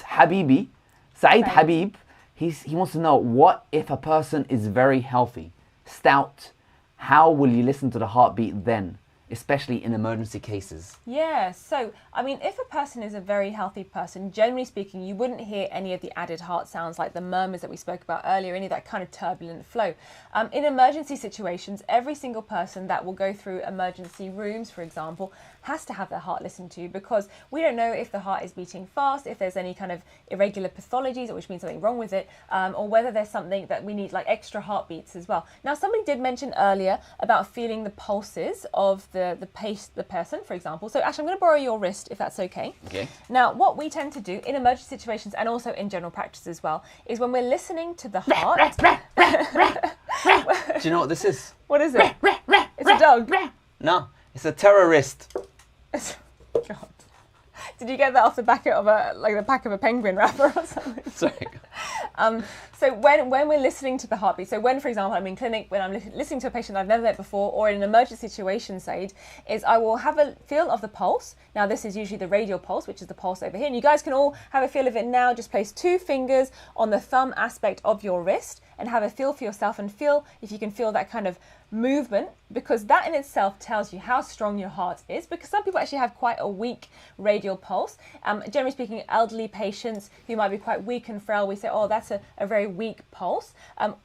Habib, he wants to know, what if a person is very healthy, stout, how will you listen to the heartbeat then? especially in emergency cases? Yeah, so, I mean, if a person is a very healthy person, generally speaking, you wouldn't hear any of the added heart sounds like the murmurs that we spoke about earlier, any of that kind of turbulent flow. In emergency situations, every single person that will go through emergency rooms, for example, has to have their heart listened to, because we don't know if the heart is beating fast, if there's any kind of irregular pathologies, which means something wrong with it, or whether there's something that we need, like extra heartbeats as well. Now, somebody did mention earlier about feeling the pulses of the person, for example. So actually, I'm going to borrow your wrist, if that's okay. Okay. Now, what we tend to do in emergency situations, and also in general practice as well, is when we're listening to the heart. Do you know what this is? What is it? It's a dog. No, it's a terrorist. God. Did you get that off the back of the back of a penguin wrapper or something? Sorry. So when we're listening to the heartbeat, so when, for example, I'm in clinic, when I'm listening to a patient I've never met before, or in an emergency situation, is I will have a feel of the pulse. Now, this is usually the radial pulse, which is the pulse over here. And you guys can all have a feel of it now. Just place 2 fingers on the thumb aspect of your wrist and have a feel for yourself, and feel if you can feel that kind of movement, because that in itself tells you how strong your heart is, because some people actually have quite a weak radial pulse. Generally speaking, elderly patients who might be quite weak and frail, we say, oh, that's a very weak pulse.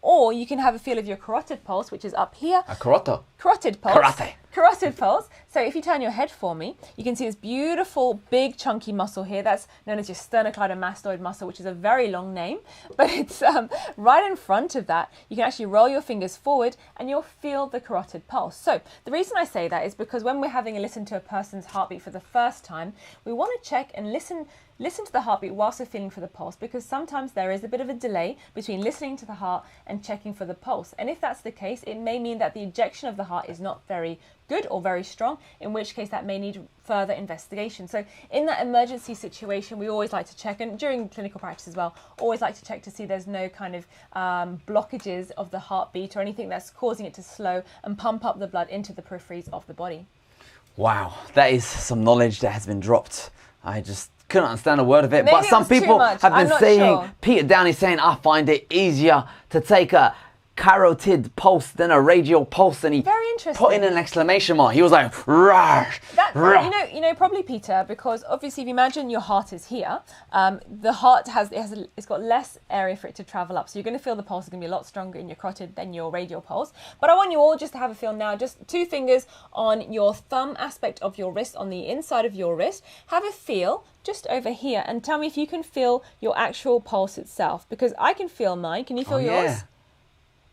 Or you can have a feel of your carotid pulse, which is up here. A carotid. Carotid pulse. Karate. Carotid pulse. So if you turn your head for me, you can see this beautiful, big, chunky muscle here. That's known as your Sternocleidomastoid muscle, which is a very long name, but it's right in front of that. You can actually roll your fingers forward and you'll feel the carotid pulse. So the reason I say that is because when we're having a listen to a person's heartbeat for the first time, we want to check and listen to the heartbeat whilst we're feeling for the pulse, because sometimes there is a bit of a delay between listening to the heart and checking for the pulse. And if that's the case, it may mean that the ejection of the heart is not very good or very strong, in which case that may need further investigation. So in that emergency situation, we always like to check, and during clinical practice as well, always like to check to see there's no kind of blockages of the heartbeat or anything that's causing it to slow and pump up the blood into the peripheries of the body. Wow, that is some knowledge that has been dropped. I just couldn't understand a word of it. Maybe But some people have been saying, sure. Peter Downey saying, I find it easier to take a carotid pulse than a radial pulse, and he Very interesting. put in an exclamation mark. He was like, "Rah, rah." You know, probably, Peter, because obviously if you imagine your heart is here, the heart it's got less area for it to travel up. So you're going to feel the pulse is going to be a lot stronger in your carotid than your radial pulse. But I want you all just to have a feel now, just 2 fingers on your thumb aspect of your wrist, on the inside of your wrist. Have a feel just over here and tell me if you can feel your actual pulse itself, because I can feel mine. Can you feel yours? Yeah.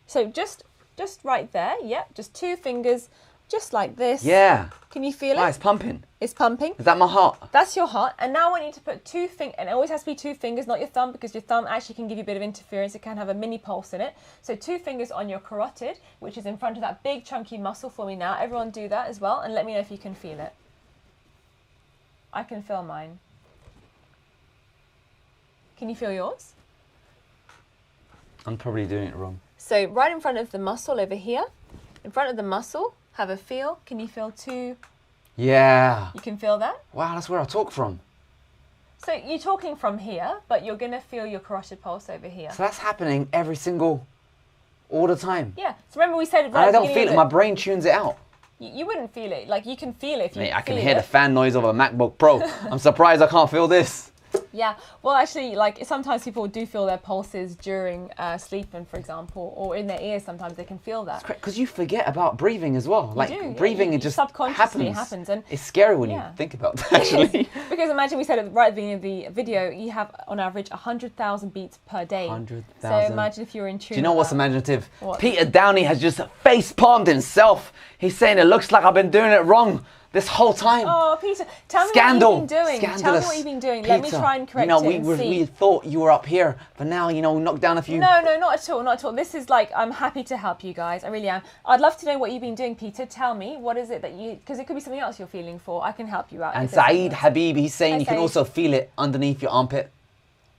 So just right there, yeah, just 2 fingers, just like this. Yeah. Can you feel it? Wow, it's pumping. It's pumping. Is that my heart? That's your heart. And now I want you to put 2 fingers, and it always has to be 2 fingers, not your thumb, because your thumb actually can give you a bit of interference. It can have a mini pulse in it. So 2 fingers on your carotid, which is in front of that big chunky muscle for me now. Everyone do that as well, and let me know if you can feel it. I can feel mine. Can you feel yours? I'm probably doing it wrong. So right in front of the muscle over here, in front of the muscle, have a feel. Can you feel 2? Yeah. You can feel that? Wow, that's where I talk from. So you're talking from here, but you're going to feel your carotid pulse over here. So that's happening all the time. Yeah. So remember we said And I don't feel it. My brain tunes it out. You wouldn't feel it. Like, you can feel it if you Mate, I can feel hear it. the fan noise of a MacBook Pro. I'm surprised I can't feel this. Yeah, well, actually, like, sometimes people do feel their pulses during sleeping, for example, or in their ears. Sometimes they can feel that. Because you forget about breathing as well. Like, do, yeah. breathing, it just subconsciously happens. And it's scary when yeah. you think about that, actually. Because imagine we said right at the beginning of the video, you have on average 100,000 beats per day. 100,000. So imagine if you were in tune. Do you know what's imaginative? What? Peter Downey has just face palmed himself. He's saying it looks like I've been doing it wrong this whole time. Oh, Peter, tell me Scandal. what you've been doing. Scandalous. Tell me what you've been doing. Peter, Let me try and correct it and see. We thought you were up here, but now, knock down a few. No, not at all, not at all. This is like, I'm happy to help you guys. I really am. I'd love to know what you've been doing, Peter. Tell me, what is it that because it could be something else you're feeling for. I can help you out. And Saeed Habib, he's saying Hi, you can Saeed. also feel it underneath your armpit.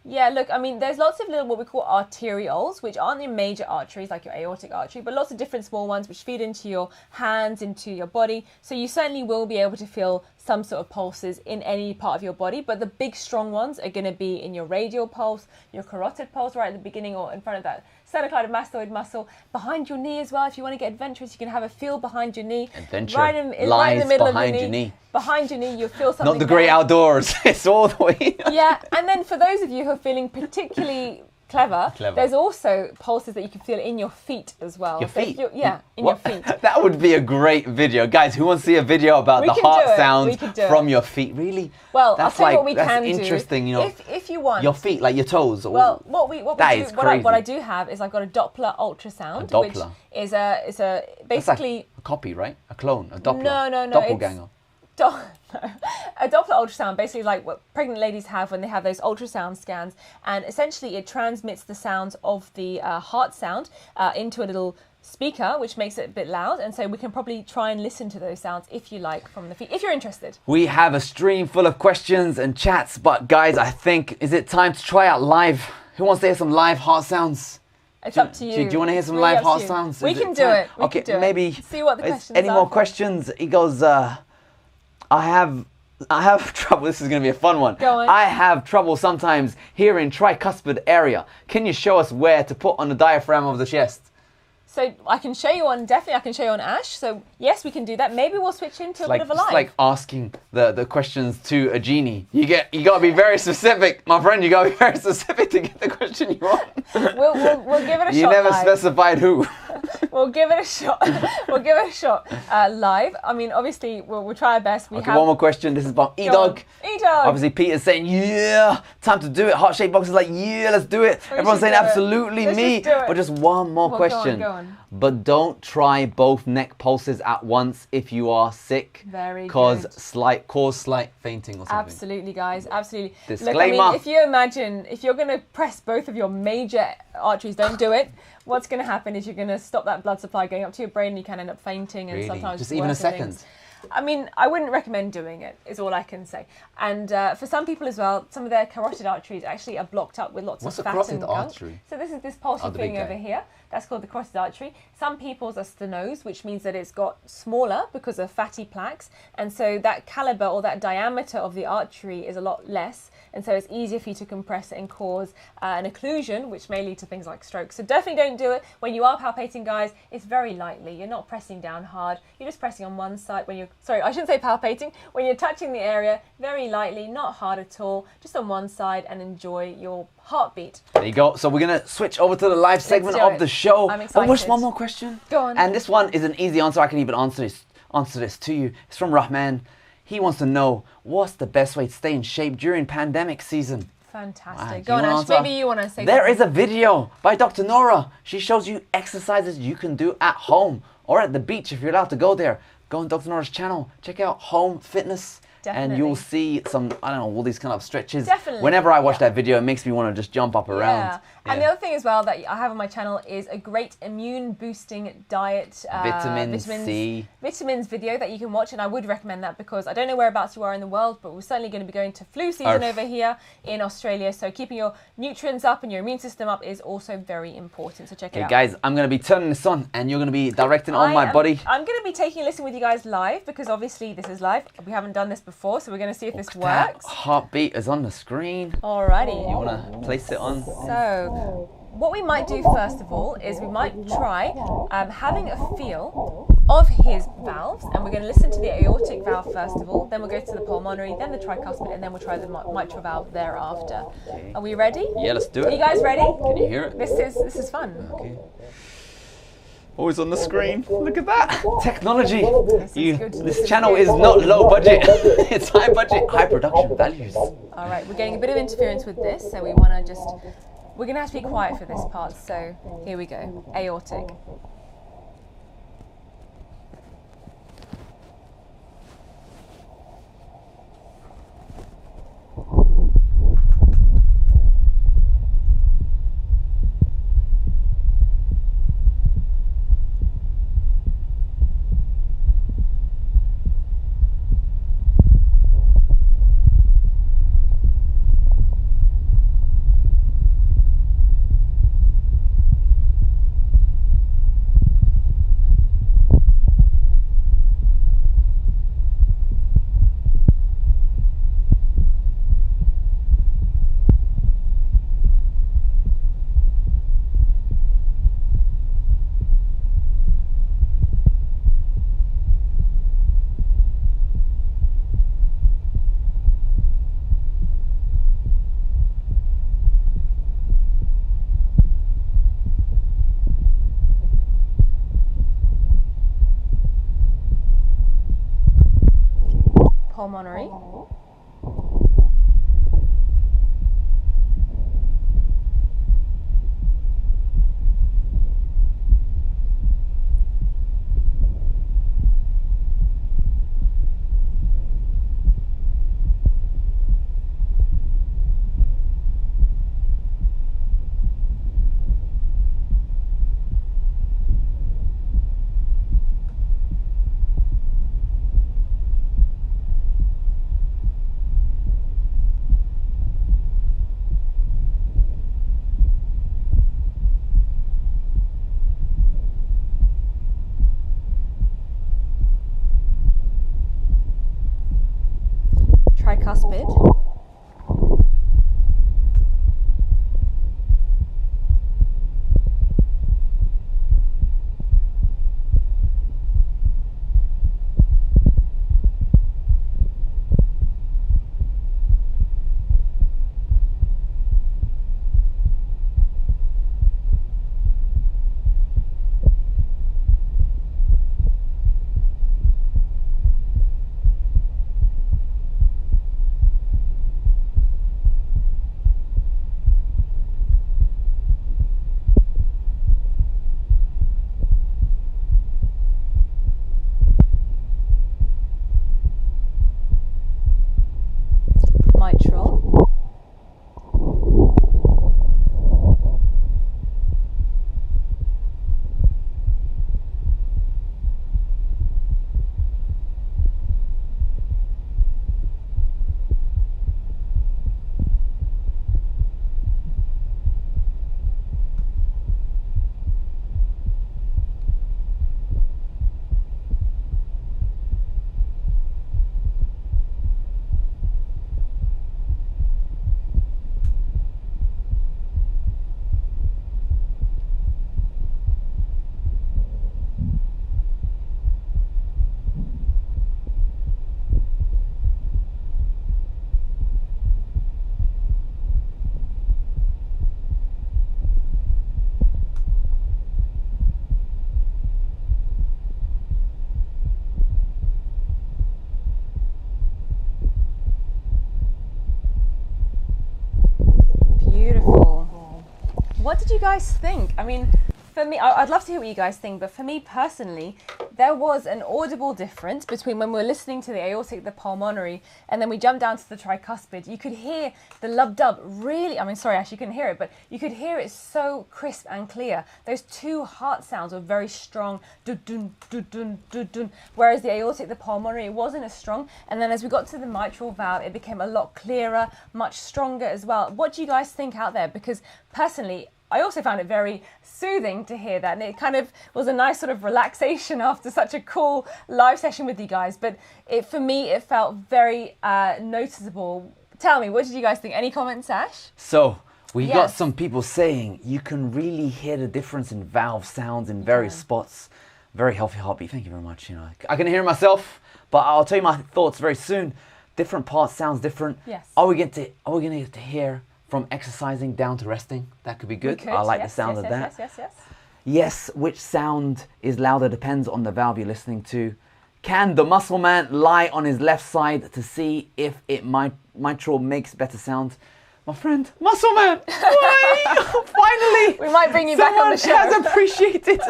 Yeah, look, I mean, there's lots of little what we call arterioles, which aren't your major arteries like your aortic artery, but lots of different small ones which feed into your hands, into your body. So you certainly will be able to feel some sort of pulses in any part of your body, but the big strong ones are going to be in your radial pulse, your carotid pulse right at the beginning or in front of that sternocleidomastoid muscle behind your knee as well. If you want to get adventurous, you can have a feel behind your knee. Adventure Right in the lies middle behind of your knee. Behind your knee, you'll feel something. Not the great outdoors. It's all the way. Yeah, and then for those of you who are feeling particularly clever, there's also pulses that you can feel in your feet as well. Your feet? Yeah, in your feet. That would be a great video. Guys, who wants to see a video about the heart sounds from your feet? Really? Well, that's I'll tell you what we can do. That's interesting, you know. If you want. Your feet, like your toes. Well, what I do have is I've got a Doppler ultrasound, Doppler. which is a basically like a copy, right? A clone, a Doppler. No. Doppelganger. A Doppler ultrasound basically like what pregnant ladies have when they have those ultrasound scans, and essentially it transmits the sounds of the heart sound into a little speaker, which makes it a bit loud, and so we can probably try and listen to those sounds if you like from the feet, if you're interested. We have a stream full of questions and chats, but guys, I think, is it time to try out live? Who wants to hear some live heart sounds? It's up to you. Do you want to hear some live heart sounds? We can do it. Okay, maybe. See what the questions are. Any more questions? He goes, I have trouble. This is going to be a fun one. Go on. I have trouble sometimes hearing tricuspid area. Can you show us where to put on the diaphragm of the chest? So I can show you on, definitely I can show you on Ash. So yes, we can do that. Maybe we'll switch into a bit of a live. It's like asking the questions to a genie. You got to be very specific, my friend. You got to be very specific to get the question you want. We'll give it a shot. You never live. Specified who. We'll give it a shot. We'll give it a shot live. I mean, obviously, we'll try our best. Okay, one more question. This is about E-Dog. E-Dog. Obviously, Peter's saying, yeah, time to do it. Heart Shape Box is like, yeah, let's do it. Everyone's saying, absolutely me. But just one more question. Go on. But don't try both neck pulses at once if you are sick. Very good. Cause slight fainting or something. Absolutely, guys. Absolutely. Disclaimer. Look, I mean, if you imagine, if you're going to press both of your major arteries, don't do it. What's going to happen is you're going to stop that blood supply going up to your brain, and you can end up fainting, and sometimes just even a second. Things. I mean, I wouldn't recommend doing it, is all I can say. And for some people as well, some of their carotid arteries actually are blocked up with lots of fat and gunk. Artery? So this is this pulsing thing over here. That's called the carotid artery. Some people's are stenosed, which means that it's got smaller because of fatty plaques. And so that caliber or that diameter of the artery is a lot less. And so it's easier for you to compress it and cause an occlusion, which may lead to things like stroke. So definitely don't do it. When you are palpating, guys, it's very lightly. You're not pressing down hard. You're just pressing on one side when you're, sorry, I shouldn't say palpating. When you're touching the area, very lightly, not hard at all, just on one side, and enjoy your heartbeat. There you go. So we're going to switch over to the live segment of the show. I'm excited. Oh, just one more question. Go on. And this one is an easy answer. I can even answer this to you. It's from Rahman. He wants to know, what's the best way to stay in shape during pandemic season? Fantastic. Wow, go on, Ash. Maybe you want to say There is a video by Dr. Nora. She shows you exercises you can do at home or at the beach if you're allowed to go there. Go on Dr. Nora's channel. Check out Home Fitness. Definitely. And you'll see some, I don't know, all these kind of stretches. Definitely. Whenever I watch that video, it makes me want to just jump up around. Yeah. And the other thing as well that I have on my channel is a great immune boosting diet. Vitamins C. Vitamins video that you can watch, and I would recommend that because I don't know whereabouts you are in the world, but we're certainly going to be going to flu season over here in Australia. So keeping your nutrients up and your immune system up is also very important. So check it out. Guys, I'm going to be turning this on and you're going to be directing on my body. I'm going to be taking a listen with you guys live because obviously this is live. We haven't done this before, so we're going to see if this works. Heartbeat is on the screen. Alrighty. You want to place it on? So what we might do first of all is we might try having a feel of his valves, and we're going to listen to the aortic valve first of all, then we'll go to the pulmonary, then the tricuspid, and then we'll try the mitral valve thereafter. Okay. Are we ready? Yeah, let's do it. Are you guys ready? Can you hear it? This is fun. Okay. Always on the screen. Look at that. Technology. This channel is not low budget. It's high budget, high production values. All right, we're getting a bit of interference with this, so we want to just, we're going to have to be quiet for this part. So here we go. Aortic. pulmonary. Tricuspid. Mitral. Beautiful. What did you guys think? I mean, for me, I'd love to hear what you guys think, but for me personally, there was an audible difference between when we were listening to the aortic, the pulmonary, and then we jumped down to the tricuspid. You could hear the lub-dub really, I mean, sorry, actually you couldn't hear it, but you could hear it so crisp and clear. Those two heart sounds were very strong, dun-dun, dun-dun, dun-dun, whereas the aortic, the pulmonary, it wasn't as strong. And then as we got to the mitral valve, it became a lot clearer, much stronger as well. What do you guys think out there? Because personally, I also found it very soothing to hear that, and it kind of was a nice sort of relaxation after such a cool live session with you guys. But for me, it felt very noticeable. Tell me, what did you guys think? Any comments, Ash? So we got some people saying you can really hear the difference in valve sounds in various spots. Very healthy heartbeat. Thank you very much. You know, I can hear myself, but I'll tell you my thoughts very soon. Different parts sounds different. Yes. Are we going to get to hear from exercising down to resting? That could be good. I like the sound of that. Yes, which sound is louder depends on the valve you're listening to. Can the muscle man lie on his left side to see if mitral makes better sound? My friend, muscle man, finally! We might bring you back on the show. Someone has appreciated.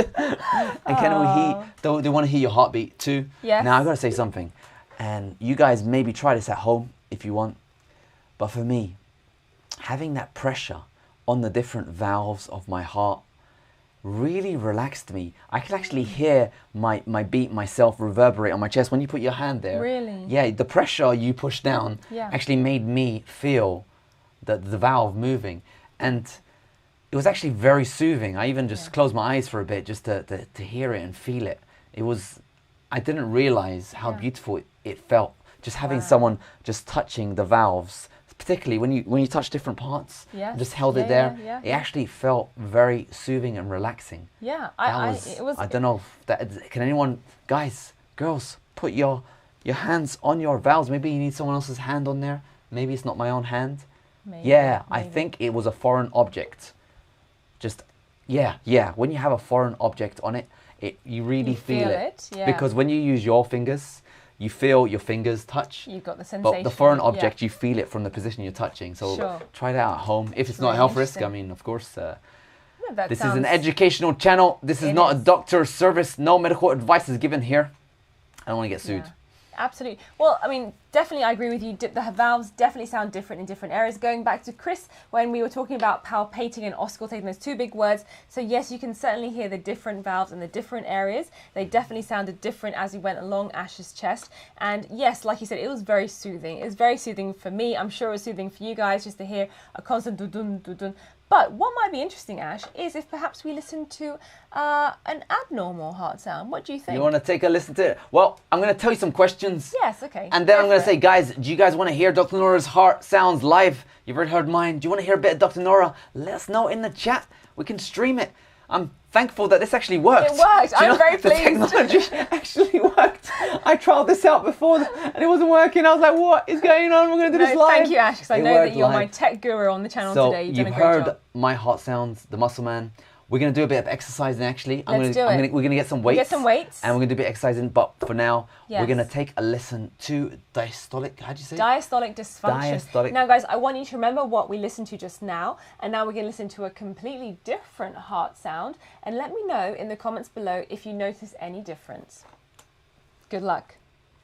And can we hear, they want to hear your heartbeat too? Yes. Now I've got to say something. And you guys maybe try this at home if you want. But for me, having that pressure on the different valves of my heart really relaxed me. I could actually hear my beat myself reverberate on my chest when you put your hand there. Really? Yeah, the pressure you push down actually made me feel the valve moving. And it was actually very soothing. I even just closed my eyes for a bit just to hear it and feel it. I didn't realize how beautiful it felt. Just having someone just touching the valves, particularly when you touch different parts, just held it there. It actually felt very soothing and relaxing. Yeah, I don't know. Can anyone, guys, girls, put your hands on your valves? Maybe you need someone else's hand on there. Maybe it's not my own hand. Maybe. I think it was a foreign object. When you have a foreign object on it, you really feel it. Yeah. Because when you use your fingers, you feel your fingers touch. You've got the sensation. But the foreign object, you feel it from the position you're touching. So try that at home. If it's not a health risk, I mean, of course, this is an educational channel. This is not a doctor's service. No medical advice is given here. I don't want to get sued. Yeah. Absolutely. Well, I mean, definitely I agree with you. The valves definitely sound different in different areas. Going back to Chris, when we were talking about palpating and auscultating, those two big words. So yes, you can certainly hear the different valves in the different areas. They definitely sounded different as we went along Ash's chest. And yes, like you said, it was very soothing. It was very soothing for me. I'm sure it was soothing for you guys just to hear a constant dun dun dun. But what might be interesting, Ash, is if perhaps we listen to an abnormal heart sound. What do you think? You want to take a listen to it? Well, I'm going to tell you some questions. Yes, okay. And then I'm going to say, guys, do you guys want to hear Dr. Nora's heart sounds live? You've already heard mine. Do you want to hear a bit of Dr. Nora? Let us know in the chat. We can stream it. I'm thankful that this actually worked. It worked. I'm very pleased. The technology actually worked. I tried this out before and it wasn't working. I was like, what is going on? We're going to do this live. Thank you, Ash, because I know that you're my tech guru on the channel today. You've done a great job. You've heard my heart sounds, the muscle man. We're going to do a bit of exercising actually. Let's do it. We're going to get some weights. Get some weights. And we're going to do a bit of exercising. But for now, we're going to take a listen to diastolic, how do you say it? Diastolic dysfunction. Diastolic. Now, guys, I want you to remember what we listened to just now. And now we're going to listen to a completely different heart sound. And let me know in the comments below if you notice any difference. Good luck.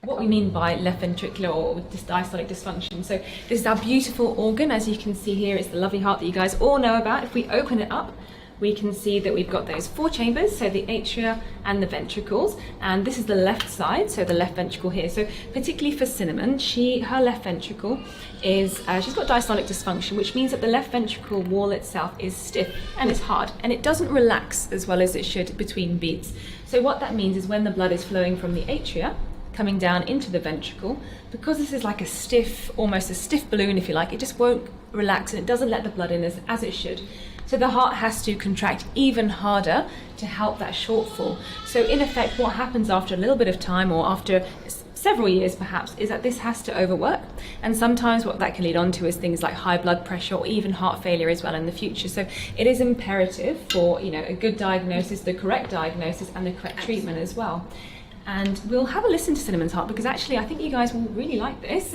What we mean by left ventricular or diastolic dysfunction. So this is our beautiful organ. As you can see here, it's the lovely heart that you guys all know about. If we open it up, we can see that we've got those 4 chambers, so the atria and the ventricles, and this is the left side, so the left ventricle here. So particularly for Cinnamon, her left ventricle is, she's got diastolic dysfunction, which means that the left ventricle wall itself is stiff and it's hard, and it doesn't relax as well as it should between beats. So what that means is when the blood is flowing from the atria, coming down into the ventricle, because this is like a stiff, almost a stiff balloon if you like, it just won't relax and it doesn't let the blood in as it should. So the heart has to contract even harder to help that shortfall. So in effect, what happens after a little bit of time or after several years perhaps is that this has to overwork, and sometimes what that can lead on to is things like high blood pressure or even heart failure as well in the future. So it is imperative for, you know, a good diagnosis, the correct diagnosis and the correct treatment as well. And we'll have a listen to Cinnamon's heart because actually I think you guys will really like this.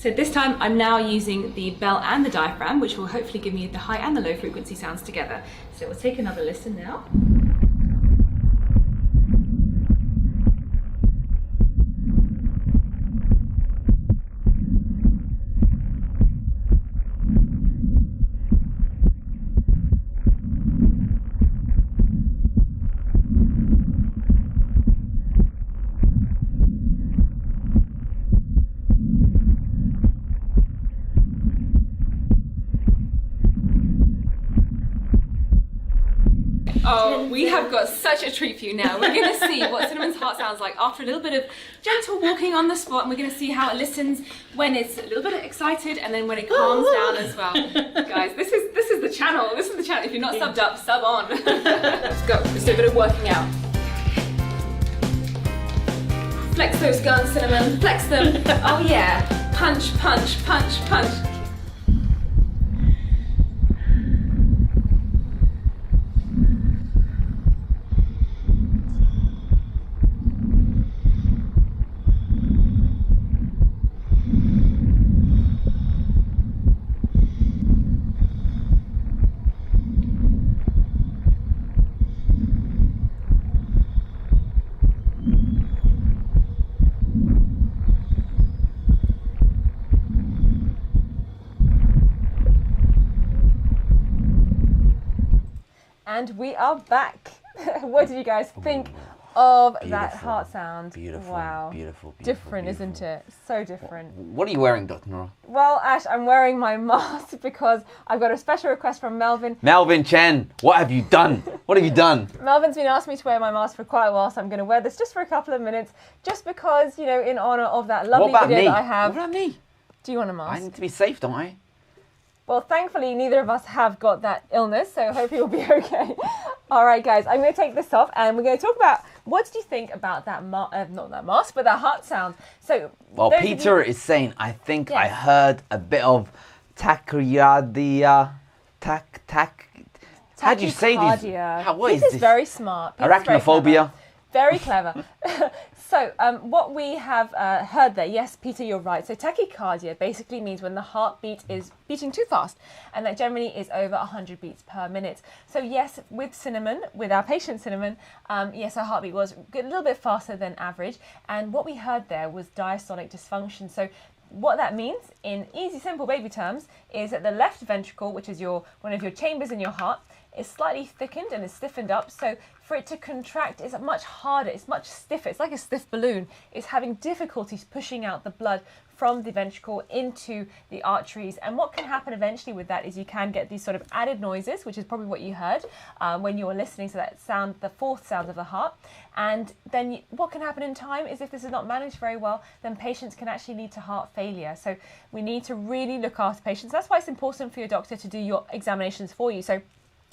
So this time I'm now using the bell and the diaphragm, which will hopefully give me the high and the low frequency sounds together. So we'll take another listen now. Oh, we have got such a treat for you now. We're going to see what Cinnamon's heart sounds like after a little bit of gentle walking on the spot, and we're going to see how it listens when it's a little bit excited and then when it calms down as well. Guys, this is the channel. This is the channel. If you're not subbed up, sub on. Let's go. Let's do a bit of working out. Flex those guns, Cinnamon. Flex them. Oh yeah. Punch, punch, punch, punch. And we are back. What did you guys think of that heart sound. Beautiful. Wow. Beautiful. Different, isn't it? So different. What are you wearing, Dr. Nora? Well, Ash, I'm wearing my mask because I've got a special request from Melvin. Melvin Chen, what have you done? What have you done? Melvin's been asking me to wear my mask for quite a while, so I'm going to wear this just for a couple of minutes, just because, you know, in honor of that lovely video that I have. What about me? Do you want a mask? I need to be safe, don't I? Well, thankfully, neither of us have got that illness, so hopefully we'll be okay. All right, guys, I'm going to take this off, and we're going to talk about what did you think about that, not that mask, but that heart sound. So, well, Peter is saying, I think I heard a bit of tachycardia, how do you say these? What is this? This? Very smart. Arachnophobia. Very clever. So what we have heard there, yes, Peter, you're right. So tachycardia basically means when the heartbeat is beating too fast, and that generally is over 100 beats per minute. So yes, with Cinnamon, with our patient Cinnamon, yes, her heartbeat was a little bit faster than average. And what we heard there was diastolic dysfunction. So what that means in easy, simple baby terms is that the left ventricle, which is one of your chambers in your heart, is slightly thickened and is stiffened up. So for it to contract is much harder, it's much stiffer, it's like a stiff balloon. It's having difficulties pushing out the blood from the ventricle into the arteries. And what can happen eventually with that is you can get these sort of added noises, which is probably what you heard when you were listening to that sound, the fourth sound of the heart. And then what can happen in time is if this is not managed very well, then patients can actually lead to heart failure. So we need to really look after patients. That's why it's important for your doctor to do your examinations for you. So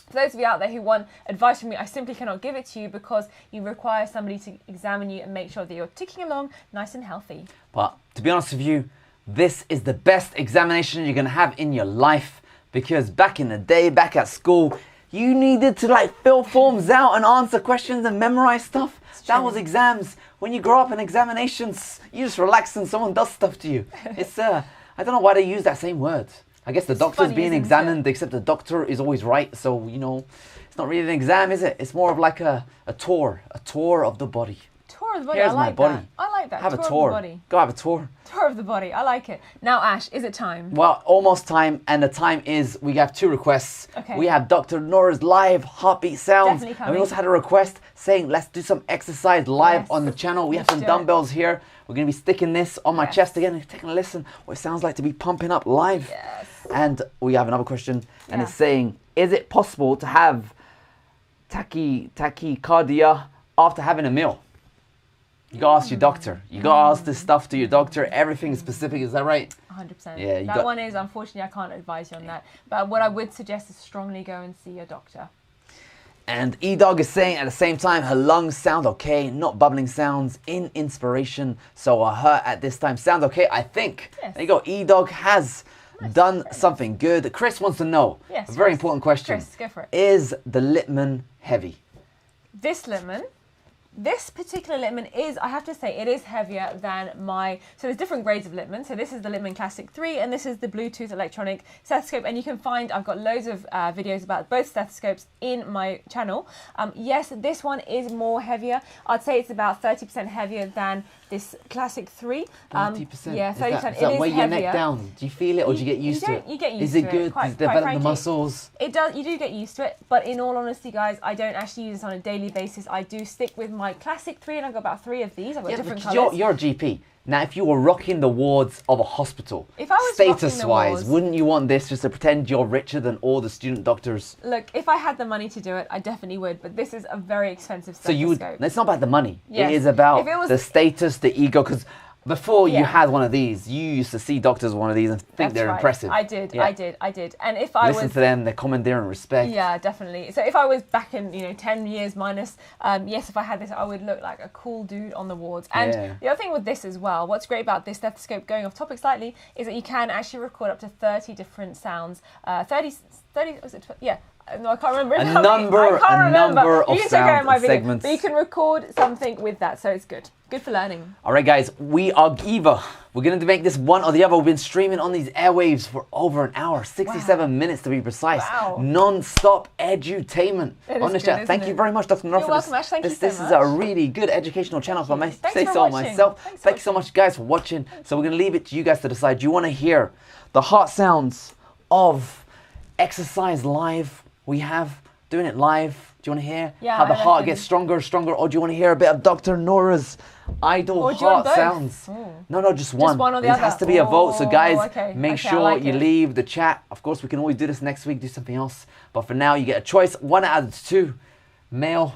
for those of you out there who want advice from me, I simply cannot give it to you because you require somebody to examine you and make sure that you're ticking along nice and healthy. But to be honest with you, this is the best examination you're going to have in your life, because back in the day, back at school, you needed to like fill forms out and answer questions and memorize stuff. That was exams. When you grow up in examinations, you just relax and someone does stuff to you. It's I don't know why they use that same word. I guess the doctor's being examined, except the doctor is always right. So, you know, it's not really an exam, is it? It's more of like a tour of the body. Tour of the body, Here's my body. I like that. Have a Tour tour. of the body. Go have a tour. Tour of the body, I like it. Now, Ash, is it time? Well, almost time, and the time is, we have two requests. Okay. We have Dr. Nora's live heartbeat sounds. Definitely coming. And we also had a request saying, let's do some exercise live on the channel. We have some dumbbells here. We're going to be sticking this on my chest again and taking a listen what it sounds like to be pumping up live. Yes. And we have another question, and it's saying, is it possible to have tachycardia after having a meal? You gotta ask your doctor. You gotta ask this stuff to your doctor. Everything is specific, is that right? 100%. Yeah, that one is, unfortunately, I can't advise you on that. But what I would suggest is strongly go and see your doctor. And E-Dog is saying at the same time, her lungs sound okay, not bubbling sounds in inspiration. So her at this time sounds okay, I think. Yes. There you go. E-Dog has done something good. Chris wants to know, yes, a very Chris. important question. Chris, go for it. Is the Littmann heavy? This particular Littmann is, I have to say, it is heavier than my, so there's different grades of Littmann. So this is the Littmann Classic 3 and this is the Bluetooth electronic stethoscope. And you can find, I've got loads of videos about both stethoscopes in my channel. Yes, this one is more heavier. I'd say it's about 30% heavier than this Classic 3. 30%? Yeah, 30%. Does that weigh your neck down? Do you feel it or do you get used to it? You get used is to it good? Does it develop the muscles? It does. You do get used to it. But in all honesty, guys, I don't actually use this on a daily basis. I do stick with my Classic 3 and I've got about 3 of these. I've got different colours. You're a GP. Now, if you were rocking the wards of a hospital, if I was status-wise, wouldn't you want this just to pretend you're richer than all the student doctors? Look, if I had the money to do it, I definitely would. But this is a very expensive stethoscope. So you would. It's not about the money. Yes. It is about the status, the ego. Because before you had one of these, you used to see doctors with one of these and think they're impressive. I did. And if I listen to them, they're commandeering respect. Yeah, definitely. So if I was back in 10 years minus, yes, if I had this, I would look like a cool dude on the wards. And the other thing with this as well, what's great about this stethoscope, going off topic slightly, is that you can actually record up to 30 different sounds. 30, was it? Yeah. No, I can't remember. A number of sound segments. But you can record something with that, so it's good. Good for learning. All right, guys, we are either we're going to make this one or the other. We've been streaming on these airwaves for over an hour, 67 minutes to be precise. Wow. Non-stop edutainment. Honestly, thank you very much, Dr. Nora, for this. Ash. Thank you so this much. is a really good educational channel, if I may say so myself. Thank you so much, guys, for watching. So we're going to leave it to you guys to decide. Do you want to hear the heart sounds of exercise live? We have doing it live? Do you want to hear Yeah, how the I heart reckon. gets stronger and stronger, or do you want to hear a bit of Dr. Nora's idle Or do you want heart both? sounds? No, just one. one or the This other. has to be a vote. So guys, Okay. make Okay, I sure like you it. leave the chat. Of course, we can always do this next week, do something else. But for now, you get a choice. 1 out of 2. Male,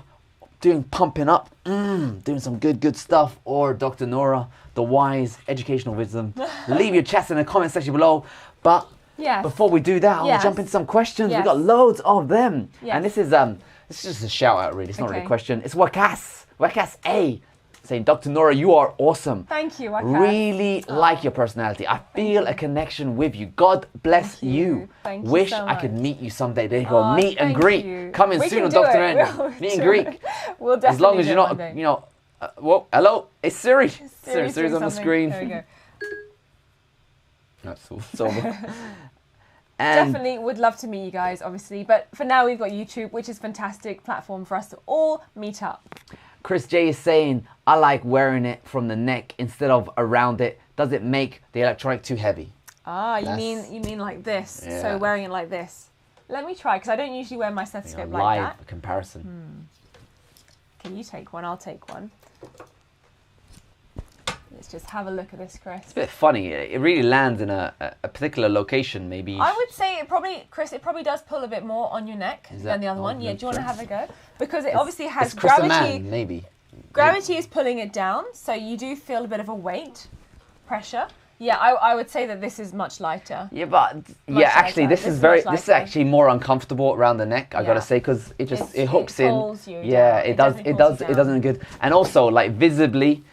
doing pumping up, doing some good stuff, or Dr. Nora, the wise educational wisdom. Leave your chats in the comment section below. But Yes. before we do that, I'll Yes. jump into some questions. Yes. We've got loads of them. Yes. And this is just a shout out really. It's not really a Okay. question. It's Wakas A saying, Dr. Nora, you are awesome. Thank you, Wakas. Really like your personality. I feel a connection with you. God bless Thank you. Thank you Wish so I could much. meet you someday. There you go. Oh, Meet and thank greet. you. Coming We soon can on do Dr. it. N. We'll Meet and do greet. it. We'll definitely As long as do you're it not, one day. you know, whoa, hello, it's Siri. Siri's Siri's doing on the something. screen. There we go. That's all. It's over. And Definitely would love to meet you guys, obviously. But for now, we've got YouTube, which is a fantastic platform for us to all meet up. Chris J is saying, I like wearing it from the neck instead of around it. Does it make the electronic too heavy? Ah, That's- you mean like this? Yeah. So wearing it like this. Let me try, because I don't usually wear my stethoscope like Live that. comparison. Can you take one? I'll take one. Let's just have a look at this, Chris. It's a bit funny. It really lands in a particular location, maybe. I would say it probably, Chris, it probably does pull a bit more on your neck Is than that- the other oh, one. Yeah, makes do you want to sense. have a go? Because it obviously has It's Chris the gravity. Man, maybe. Gravity is pulling it down, so you do feel a bit of a weight, pressure. Yeah, I would say that this is much lighter. Yeah, but Much yeah, actually, lighter. this This is is very. much This is lighter. actually more uncomfortable around the neck. I gotta Yeah. say, because it just It hooks in. pulls you Yeah, down. it It does. definitely It pulls does. you It doesn't down. good. And also, like visibly,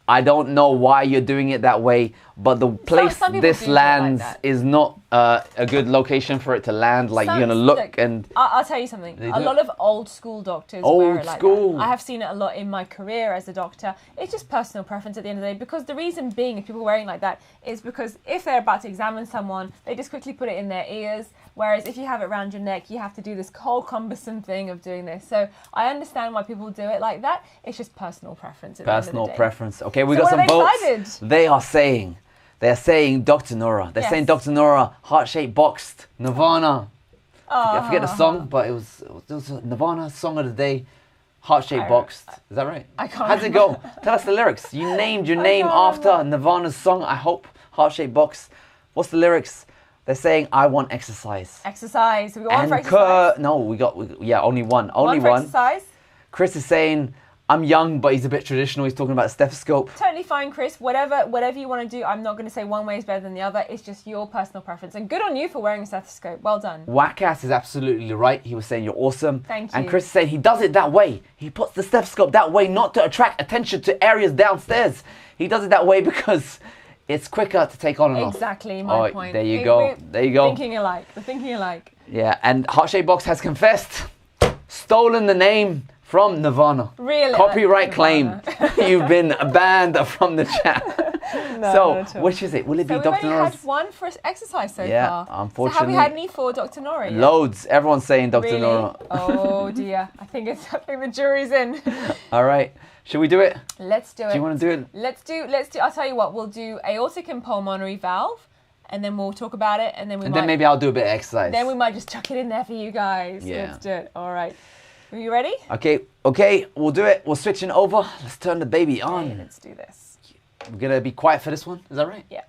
I don't know why you're doing it that way, but the place some people this do do it like lands that. is not a good location for it to land. Like you're gonna look and. I'll tell you something. They A do lot it. of old school doctors Old wear it like school. that. I have seen it a lot in my career as a doctor. It's just personal preference at the end of the day, because the reason being, if people are wearing it like that, is because if they're about to examine someone, they just quickly put it in their ears. Whereas if you have it around your neck, you have to do this whole cumbersome thing of doing this. So I understand why people do it like that. It's just personal preference at the end of Personal the day. preference. Okay, we So got what some have they votes. decided? They're saying Dr. Nora. They're Yes. saying Dr. Nora, heart-shaped boxed, Nirvana. I forget the Oh. song, but it was a Nirvana song of the day, heart-shaped boxed. Is that right? I can't How's it go? Tell us the lyrics. You named your name can't after Nirvana's song, I hope. Heart-shaped box. What's the lyrics? They're saying, I want exercise. Exercise. We got one for exercise. No, we got only one. Only One for one. exercise. Chris is saying, I'm young, but he's a bit traditional. He's talking about a stethoscope. Totally fine, Chris. Whatever you want to do, I'm not going to say one way is better than the other. It's just your personal preference. And good on you for wearing a stethoscope. Well done. Wakas is absolutely right. He was saying you're awesome. Thank And you. Chris is saying he does it that way. He puts the stethoscope that way not to attract attention to areas downstairs. He does it that way because it's quicker to take on and off. Exactly, my Oh, point. there you go. We're There you go. Thinking alike. We're thinking alike. Yeah, and Heart-Shaped Box has confessed, stolen the name from Nirvana. Really? Copyright Nirvana. claim. You've been banned from the chat. No, So, not at all. which is it? Will it be So we've Dr. only Nora's? had one for exercise so Yeah, far. unfortunately. So have we had any for Dr. Nora yet? Loads. Everyone's saying Dr. Really? Nora. Oh dear. I think the jury's in. All right. Should we do it? Let's do it. Do you want to do it? Let's do. I'll tell you what. We'll do aortic and pulmonary valve, and then we'll talk about it, and then And then maybe I'll do a bit of exercise. Then we might just chuck it in there for you guys. Yeah. Let's do it. All right. Are you ready? Okay, we'll do it. We're switching over. Let's turn the baby on. Okay, let's do this. We're gonna be quiet for this one. Is that right? Yeah.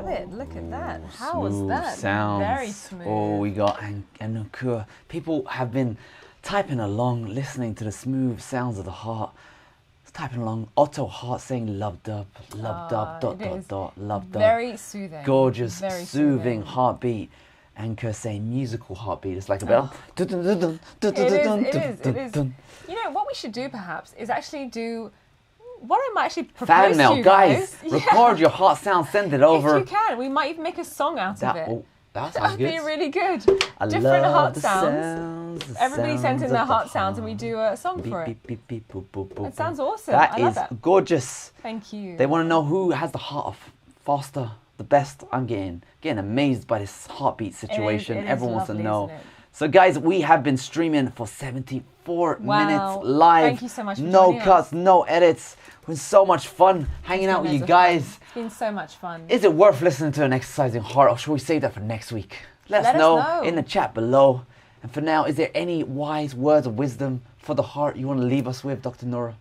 it. Look at that. How was that? Sounds. Very smooth. Oh, we got Anukua. People have been typing along, listening to the smooth sounds of the heart. Typing along, Otto Heart saying loved up, dot, loved up. Very soothing. Gorgeous, Very soothing heartbeat. Anchor saying musical heartbeat. It's like a bell. It is. You know, what we should do perhaps is actually do what I might actually propose Fan mail, to you guys. Record your heart sound, send it over. If you can, we might even make a song out of it. Oh, that That sounds would good. be really good. I Different love heart the sounds. sounds. Everybody sends in sounds their of the heart sounds and we do a song Beep, for it. beep, beep, beep, boop, boop, boop, It sounds awesome. That I love is that. gorgeous. Thank you. They want to know who has the heart faster, the best. I'm getting amazed by this heartbeat situation. It is Everyone wants to lovely, know. isn't it? So guys, we have been streaming for 74 Wow. minutes live. Thank you so much for No joining cuts, us. no edits. It was so much fun hanging out with you guys. It's been so much fun. Is it worth listening to an exercising heart, or should we save that for next week? Let us Let us know know. in the chat below. And for now, is there any wise words of wisdom for the heart you want to leave us with, Dr. Nora?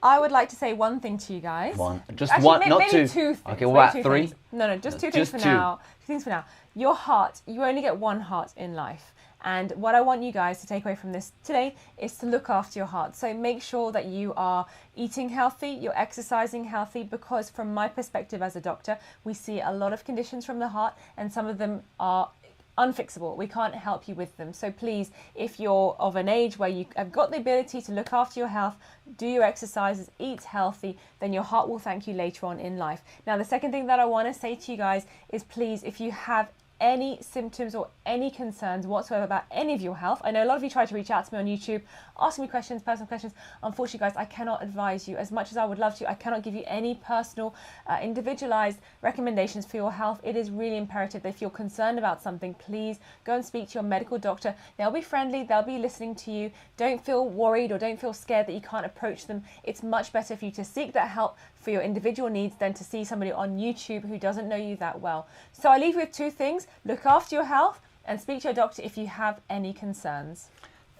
I would like to say one thing to you guys. Just Actually, one, maybe not two. Two things. Okay, Maybe what, two three? things. No, just two Just things for two. now. Two things for now. Your heart, you only get one heart in life. And what I want you guys to take away from this today is to look after your heart. So make sure that you are eating healthy, you're exercising healthy, because from my perspective as a doctor, we see a lot of conditions from the heart and some of them are unfixable. We can't help you with them. So please, if you're of an age where you have got the ability to look after your health, do your exercises, eat healthy, then your heart will thank you later on in life. Now, the second thing that I want to say to you guys is, please, if you have any symptoms or any concerns whatsoever about any of your health. I know a lot of you try to reach out to me on YouTube, asking me questions, personal questions. Unfortunately, guys, I cannot advise you. As much as I would love to, I cannot give you any personal, individualized recommendations for your health. It is really imperative that if you're concerned about something, please go and speak to your medical doctor. They'll be friendly, they'll be listening to you. Don't feel worried or don't feel scared that you can't approach them. It's much better for you to seek that help for your individual needs than to see somebody on YouTube who doesn't know you that well. So I leave you with two things. Look after your health and speak to your doctor if you have any concerns.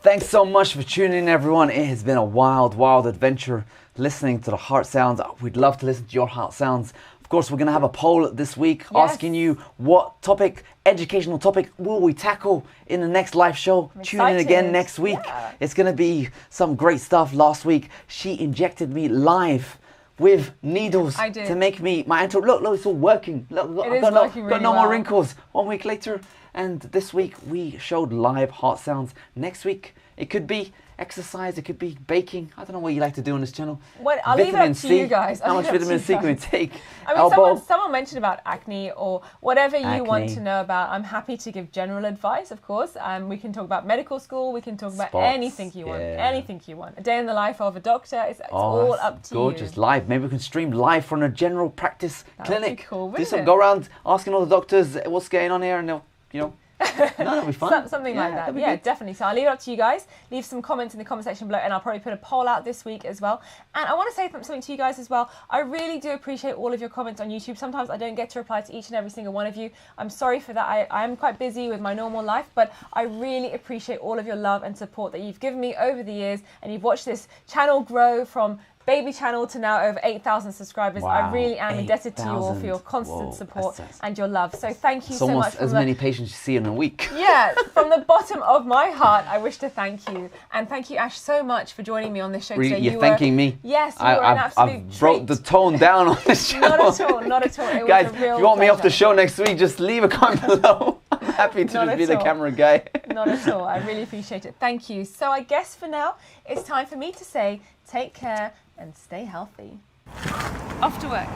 Thanks so much for tuning in, everyone. It has been a wild, wild adventure listening to the heart sounds. We'd love to listen to your heart sounds. Of course, we're going to have a poll this week asking you what topic, educational topic, will we tackle in the next live show. Tune in again next week. Yeah. It's going to be some great stuff. Last week, she injected me live with needles to make me, my antral, look, it's all working. Look, I've got no more wrinkles. 1 week later, and this week we showed live heart sounds. Next week, it could be exercise, it could be baking. I don't know what you like to do on this channel. Well, I'll leave it up to you guys. How much vitamin C can we take? I mean, someone mentioned about acne or whatever you want to know about. I'm happy to give general advice, of course. We can talk about medical school. We can talk about anything you want. Anything you want. A day in the life of a doctor. It's all up to you. Gorgeous. Live. Maybe we can stream live from a general practice clinic. Would be cool, do some go around asking all the doctors what's going on here, and they'll, you know. That'll be fun. Something like that. Yeah, definitely. So I'll leave it up to you guys. Leave some comments in the comment section below, and I'll probably put a poll out this week as well. And I want to say something to you guys as well. I really do appreciate all of your comments on YouTube. Sometimes I don't get to reply to each and every single one of you. I'm sorry for that. I am quite busy with my normal life, but I really appreciate all of your love and support that you've given me over the years, and you've watched this channel grow from baby channel to now over 8,000 subscribers. Wow, I really am indebted to you all for your constant support and your love. So thank you so much. It's almost as many patients you see in a week. Yeah, from the bottom of my heart, I wish to thank you. And thank you, Ash, so much for joining me on this show today. You're thanking me? Yes, you were an absolute I've brought the tone down on this channel. Not at all, not at all. It Guys, was a real if you want me off pleasure. the show next week, just leave a comment below. I'm happy to just be the camera guy. Not at all. I really appreciate it. Thank you. So I guess for now, it's time for me to say take care and stay healthy. Off to work.